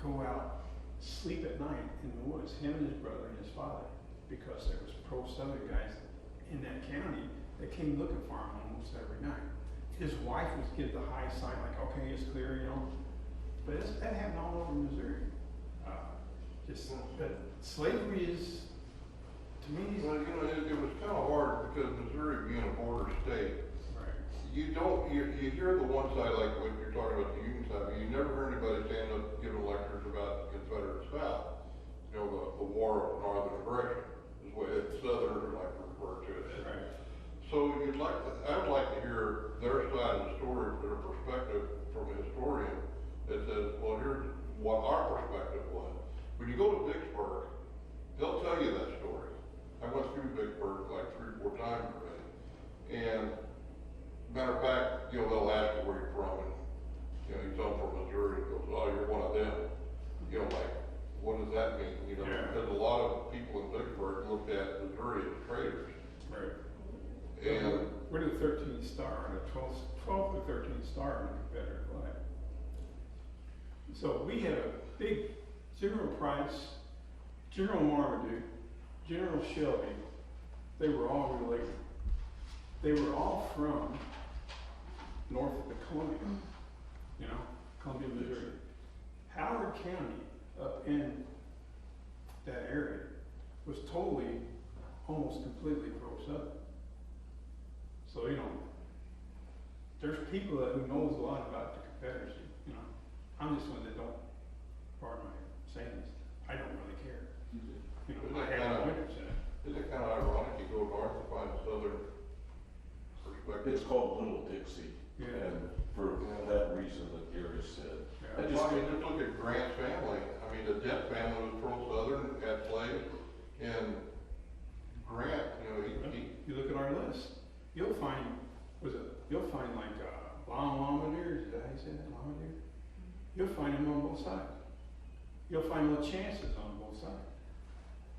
go out, sleep at night in the woods, him and his brother and his father, because there was pro-Southern guys in that county that came looking for him almost every night. His wife would give the high sign, like, okay, it's clear, you know. But that happened all over Missouri. But slavery is, to me, Well, you know, it was kind of hard because Missouri being a border state, right. you hear the one side like what you're talking about, the Union side, but you never hear anybody stand up giving lectures about the Confederate South. You know, the War of Northern Aggression is what Southerners like to refer to it as. Right. So I'd like to hear their side of the story, their perspective from a historian that says, well, here's what our perspective was. When you go to Vicksburg, they'll tell you that story. I went through Vicksburg like 3 or 4 times already. And matter of fact, you know, they'll ask you where you're from, and you know, you tell them from Missouri, and goes, oh, you're one of them. You know, like, what does that mean? You know, Yeah. because a lot of people in Vicksburg looked at Missouri as traitors. Right. And We're the 13th star, the 12th or 13th star in the Confederate flag. So we had a big General Price, General Marmaduke, General Shelby. They were all related. They were all from north of the Columbia, you know, Columbia, Missouri. Howard County up in that area was totally, almost completely pro-Southern. So, you know, there's people who knows a lot about the Confederacy, you know. I'm just one that don't, pardon my saying this, I don't really care. You know, I have no interest in it. isn't it kind of ironic, you go north to find a Southern perspective? It's called Little Dixie, Yeah. and for that reason that Gary said. Yeah. I Well, just I mean, think, just look at Grant's family. I mean, the Dent family was pro-Southern, had slaves, and Grant, you know, he You look at our list, you'll find like, Lombardier, is that how you say that, Lombardier? You'll find them on both sides. You'll find little chances on both sides.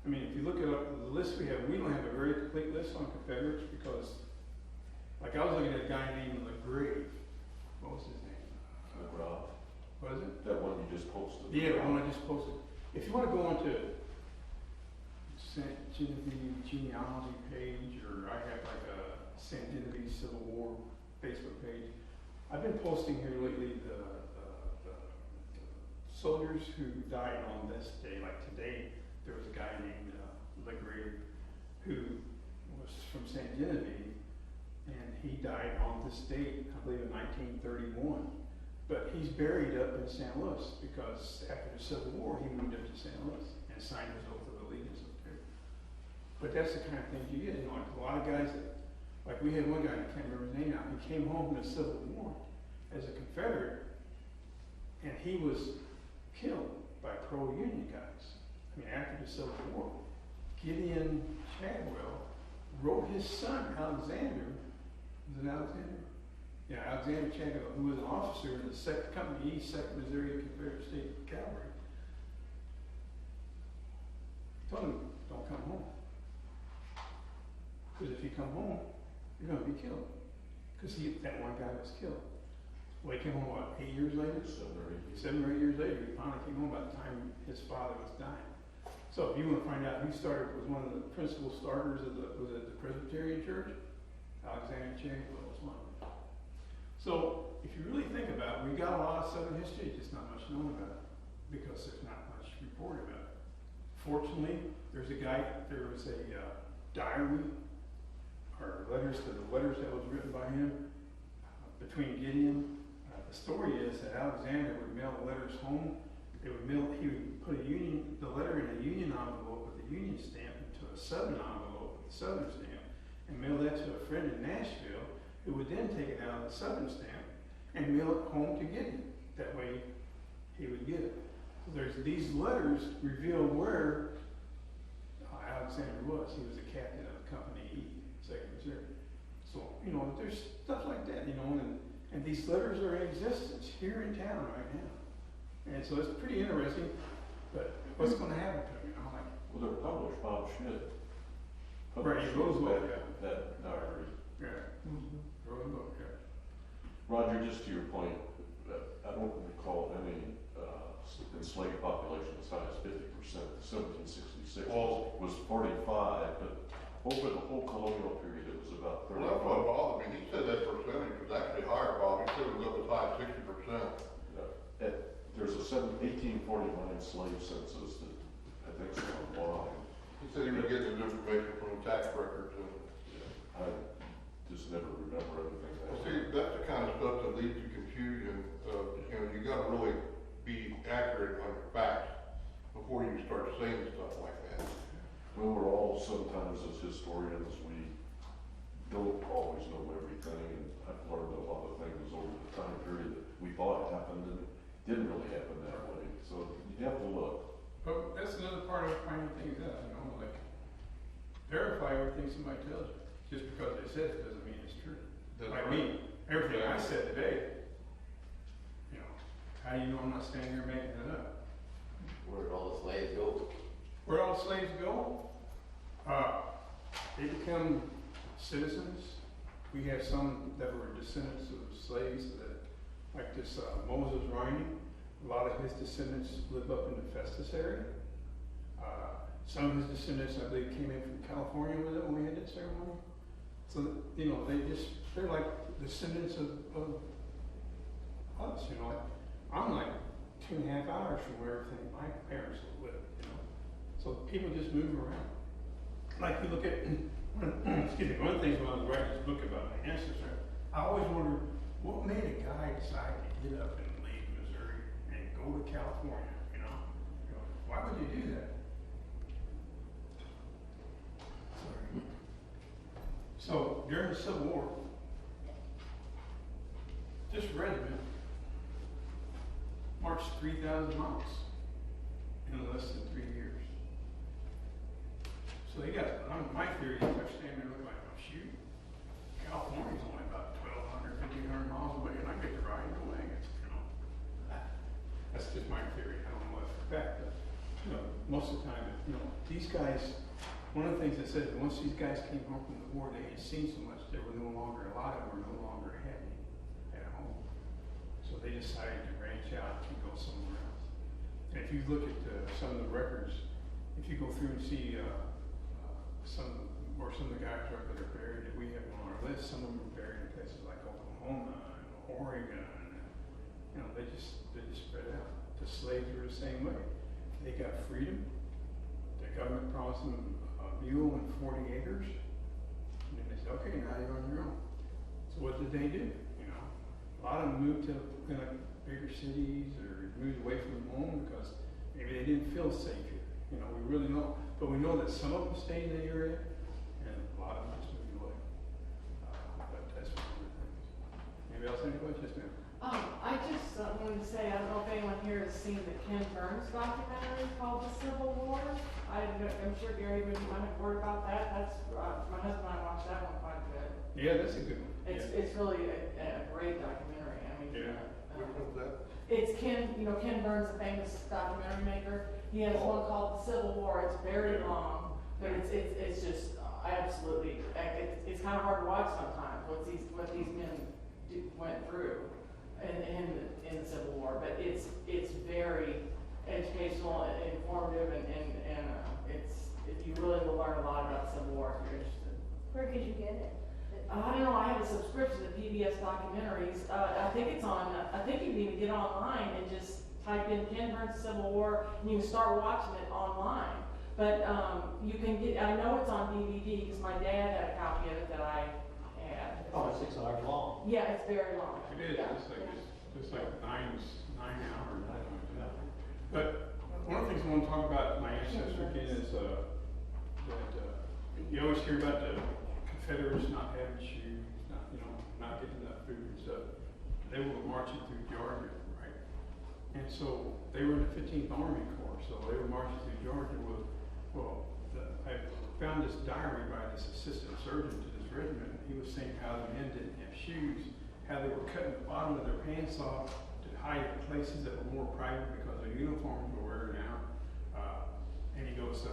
I mean, if you look at the list we don't have a very complete list on Confederates because, like I was looking at a guy named LeGrave. What was his name? McGraw, What is it? that one you just posted. Yeah, the one I just posted. If you want to go onto St. Genevieve genealogy page, or I have like a St. Genevieve Civil War Facebook page, I've been posting here lately the soldiers who died on this day. Like today, there was a guy named LeGrave who was from St. Genevieve, and he died on this date, I believe in 1931. But he's buried up in St. Louis because after the Civil War, he moved up to St. Louis and signed his oath of allegiance up there. But that's the kind of things you get. You know, like a lot of guys that, like we had one guy, I can't remember his name now, he came home from the Civil War as a Confederate, and he was killed by pro-Union guys. I mean, after the Civil War, Gideon Chadwell wrote his son, Alexander, was it Alexander? Yeah, Alexander Chadwell, who was an officer in the Company E, 2nd Missouri Confederate State Cavalry, told him, don't come home. Because if you come home, you're going to be killed. Because that one guy was killed. Well, he came home, what, 8 years later? 7 or 8 years later, he finally came home by the time his father was dying. So if you want to find out who was one of the principal starters of was it the Presbyterian Church? Alexander Chadwell was one of them. So if you really think about it, we got a lot of Southern history, just not much known about it, because there's not much reported about it. Fortunately, there was a diary, or letters that was written by him between Gideon, the story is that Alexander would mail the letters home. He would put the letter in a Union envelope with a Union stamp into a Southern envelope with a Southern stamp, and mail that to a friend in Nashville, who would then take it out of the Southern stamp and mail it home to Gideon. That way, he would get it. So there's these letters reveal where Alexander was. He was a captain of Company E, 2nd Missouri. So, you know, there's stuff like that, you know, and these letters are in existence here in town right now. And so it's pretty interesting, but what's going to happen to them, you know, like. Well, they're published, Bob Schmidt. Right, he wrote a book, yeah. That diary. Yeah, wrote a book, yeah. Roger, just to your point, I don't recall any enslaved population as high as 50%. 1766 was 45, but over the whole colonial period, it was about 35. Well, that's what bothered me. He said that percentage was actually higher, Bob. He said it was up as high as 60%. There's a 1849 slave census that I think is online. He said he was getting his information from the tax records and. I just never remember anything. Well, see, that's the kind of stuff that leads to confusion. You know, you gotta really be accurate on your facts before you start saying stuff like that. Well, we're all sometimes as historians, we don't always know everything, and I've learned a lot of things over the time period that we thought happened and it didn't really happen that way. So you have to look. But that's another part of finding things out, you know, like verify everything somebody tells you. Just because they said it doesn't mean it's true. Like me, everything I said today, you know, how do you know I'm not standing here making it up? Where'd all the slaves go? Where all the slaves go? They become citizens. We have some that were descendants of slaves that, like this Moses Riney, a lot of his descendants live up in the Festus area. Some of his descendants, I believe, came in from California with it when we had that ceremony. So, you know, they're like descendants of us, you know. Like, I'm like 2.5 hours from where everything my parents lived, you know. So people just move around. Like you look at, excuse me, one of the things when I was writing this book about my ancestors, I always wondered what made a guy decide to get up and leave Missouri and go to California, you know? Why would you do that? So during the Civil War, this regiment marched 3,000 miles in less than 3 years. So they got, my theory is they're standing there looking like, oh shoot, California's only about 1,200, 1,500 miles away, and I get to ride in the wagons, you know. That's just my theory. I don't know what's the fact, but you know, most of the time, you know, these guys. One of the things I said, once these guys came home from the war, they had seen so much, they were no longer, a lot of them were no longer happy at home. So they decided to branch out and go somewhere else. And if you look at some of the records, if you go through and see some of the guys that are buried that we have on our list, some of them are buried in places like Oklahoma and Oregon. And, you know, they just spread out. The slaves were the same way. They got freedom. The government promised them a mule and 40 acres. And then they said, okay, now you're on your own. So what did they do? You know, a lot of them moved to bigger cities or moved away from home because maybe they didn't feel safe here. You know, we really know. But we know that some of them stayed in the area and a lot of them just moved away. But that's one of the things. Anybody else have any questions, ma'am? I just wanted to say, I don't know if anyone here has seen the Ken Burns documentary called The Civil War. I'm sure Gary would might have heard about that. That's my husband and I watched that one quite a bit. Yeah, that's a good one. It's really a great documentary. I mean, Yeah. Which one's that? it's Ken Burns, the famous documentary maker. He has one called The Civil War. It's very long, but it's just absolutely. It's kind of hard to watch sometimes what these men went through in the Civil War. But it's very educational and informative, and you really will learn a lot about the Civil War if you're interested. Where could you get it? I don't know. I have a subscription to PBS Documentaries. I think it's on. I think you can even get online and just type in Ken Burns Civil War, and you can start watching it online. But you can get. I know it's on DVD because my dad had a copy of it that I had. Oh, it's 6 hours long. Yeah, it's very long. It is. Yeah. It's like it's like 9 hours. But one of the things I want to talk about my ancestry again is that you always hear about the Confederates not having shoes, not getting enough food and stuff. They were marching through Georgia, right? And so they were in the 15th Army Corps, so they were marching through Georgia with, I found this diary by this assistant surgeon to this regiment. He was saying how the men didn't have shoes, how they were cutting the bottom of their pants off to hide the places that were more private because their uniforms were wearing out. And he goes,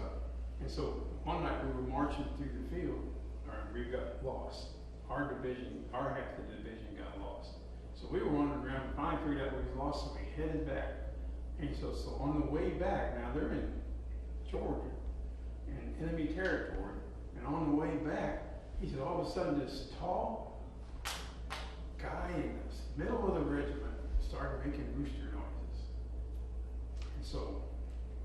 and so one night we were marching through the field, and we got lost. Our division, our half of the division got lost. So we were wandering around and finally figured out we was lost, so we headed back. And so on the way back, now they're in Georgia, in enemy territory, and on the way back, he said all of a sudden this tall guy in the middle of the regiment started making rooster noises. And so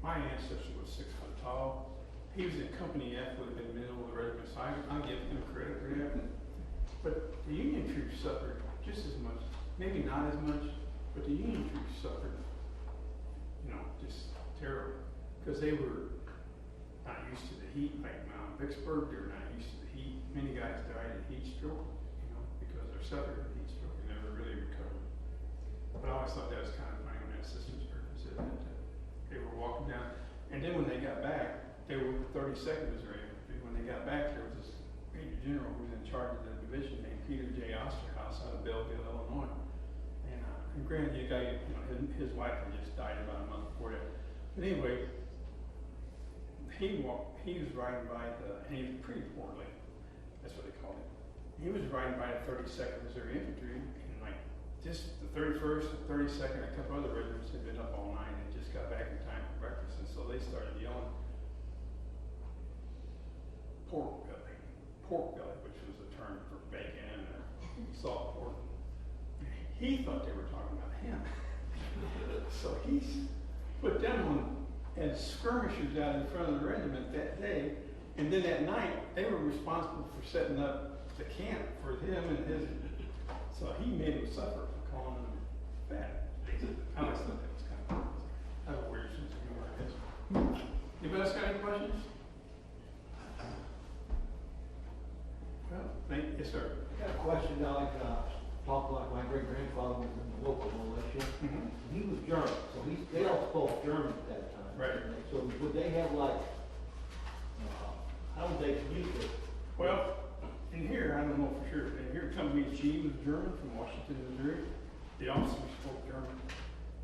my ancestor was 6 foot tall. He was in Company F, would have been middle of the regiment, so I'll give him credit for that. But the Union troops suffered just as much, maybe not as much, but the Union troops suffered, just terrible. Because they were not used to the heat, like Vicksburg, they were not used to the heat. Many guys died of heat stroke, because they're suffering from heat stroke and never really recovered. But I always thought that was kind of funny when that assistant surgeon said that they were walking down. And then when they got back, they were 32nd Missouri Infantry. When they got back, there was this Major General who was in charge of the division named Peter J. Osterhaus out of Belleville, Illinois. And granted, the guy, his wife had just died about a month before that. But anyway, he was riding by and he was pretty poorly. That's what they called him. He was riding by the 32nd Missouri Infantry, and just the 31st and 32nd, a couple other regiments had been up all night and just got back in time for breakfast, and so they started yelling, pork belly, which was a term for bacon and salt pork. He thought they were talking about him. So he put them on as skirmishers out in front of the regiment that day, and then that night they were responsible for setting up the camp for him and his. So he made him suffer for calling him fat. I always thought that was kind of a weird sense of humor, I guess. Anybody else got any questions? Well, yes, sir. I got a question. Talk like my great grandfather was in the local militia. Mm-hmm. He was German, so they all spoke German at that time. Right. So would they have how would they communicate? Well, in here, I don't know for sure. In here, Company G was German from Washington, Missouri. The officers spoke German.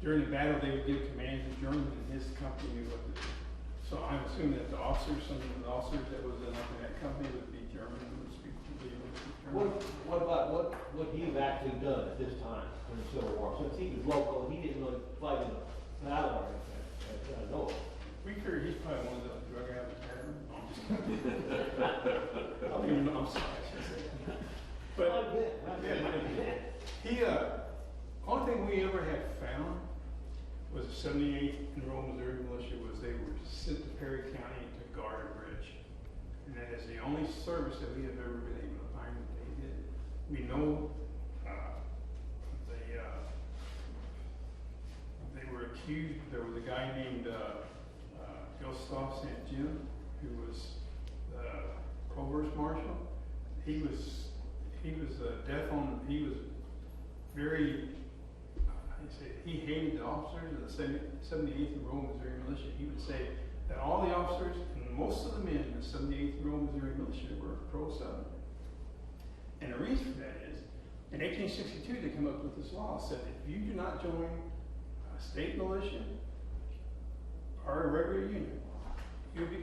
During the battle, they would give commands in German, and his company knew what to do. So I'm assuming that the officers, some of the officers that was in that company would be German and would speak German. What about what he's actually done at this time in the Civil War? Since he was local, he didn't really fight in a battle or anything. I know. We figure he's probably one of the drug addicts. No, I'm just kidding. I don't even know. I'm sorry. I should say that. But only thing we ever had found was the 78th Enrolled Missouri Militia was they were sent to Perry County to guard a bridge, and that is the only service that we have ever been able to find that they did. We know they were accused. There was a guy named Gustav St. Jim who was the provost marshal. He was deaf on. He was very. He hated the officers of the 78th Enrolled Missouri Militia. He would say that all the officers and most of the men in the 78th Enrolled Missouri Militia were pro-Southern. And the reason for that is, in 1862, they come up with this law that said if you do not join a state militia or a regular unit, you'll be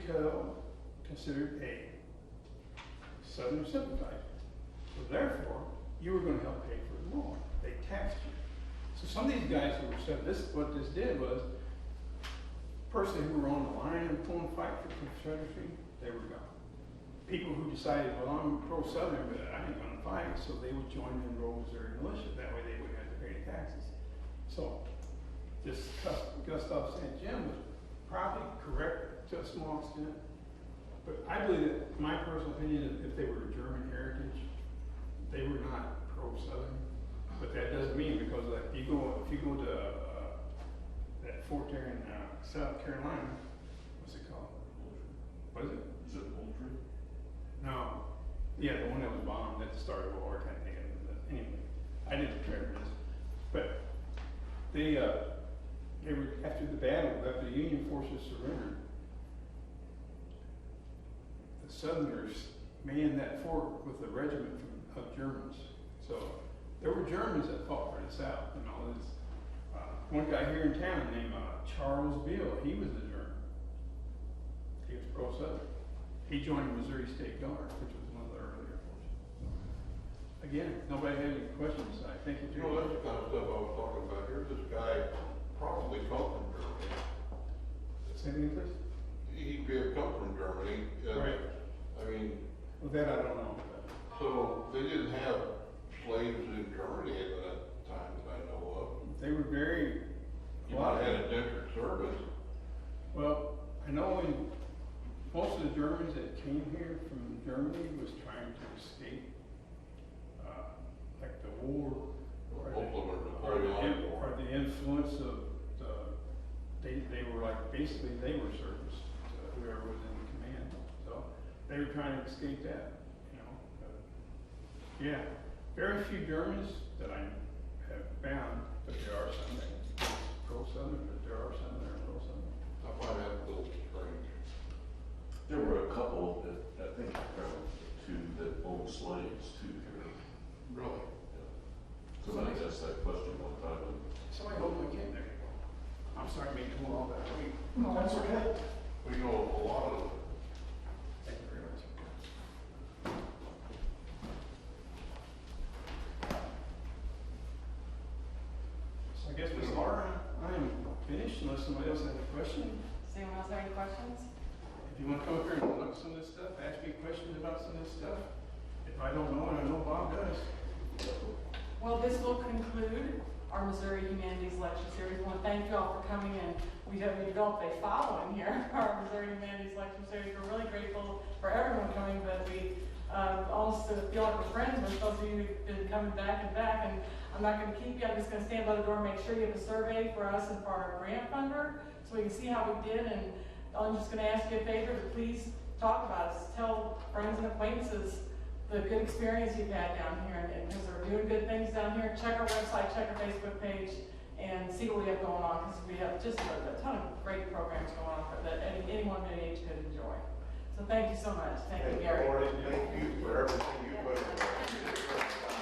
considered a Southern sympathizer. So therefore, you were going to help pay for the war. They taxed you. So some of these guys who were said what this did was, person who were on the line and pulling fight for Confederacy, they were gone. People who decided, well, I'm pro-Southern, but I ain't going to fight, so they would join the Enrolled Missouri Militia. That way they wouldn't have to pay the taxes. So this Gustav St. Jim was probably correct to a small extent, but I believe that my personal opinion is if they were a German heritage, they were not pro-Southern. But that doesn't mean, because like, if you go to, that fort there in, South Carolina, what's it called? What is it? Is it Moultrie? No, yeah, the one that was bombed at the start of the war, kind of thing. But anyway, I didn't care for this, but they were, after the battle, after the Union forces surrendered, the Southerners manned that fort with a regiment of Germans. So there were Germans that fought for the South and all this. One guy here in town named Charles Beale, he was a German. He was pro-Southern. He joined the Missouri State Guard, which was one of the earlier forces. Again, nobody had any questions. I think You know, that's the kind of stuff I was talking about. Here's this guy probably come from Germany. Say it again, please. He could have come from Germany. Right. I mean, Well, that I don't know. so they didn't have slaves in Germany at that time that I know of. They were very. You might have had indentured service. Well, I know most of the Germans that came here from Germany was trying to escape, like the war, or the influence of they were like, basically they were servants to whoever was in command. So they were trying to escape that, you know. Yeah, very few Germans that I have found, but there are some that are pro-Southern, but there are some that are pro-Southern. I find that a little strange. There were a couple that, I think, two that owned slaves too here. Really? Yeah. Somebody asked that question one time, and Somebody hold my kid there. I'm sorry, to make you hold all that. No, that's okay. We know a lot of them. Thank you very much. So I guess, Ms. Laura, I am finished unless somebody else has a question. Does anyone else have any questions? If you want to come up here and look at some of this stuff, ask me questions about some of this stuff. If I don't know, and I know Bob does. Well, this will conclude our Missouri Humanities Lecture Series. I want to thank you all for coming in. We developed a following here for our Missouri Humanities Lecture Series. We're really grateful for everyone coming, but we almost feel like we're friends with those of you who've been coming back and back. And I'm not going to keep you. I'm just going to stand by the door and make sure you have a survey for us and for our grant funder so we can see how we did. And I'm just going to ask you a favor to please talk about us. Tell friends and acquaintances the good experience you've had down here, and because they're doing good things down here. Check our website, check our Facebook page, and see what we have going on, because we have just a ton of great programs going on that anyone at any age could enjoy. So thank you so much. Thank you, Gary. Thank you for everything you put in.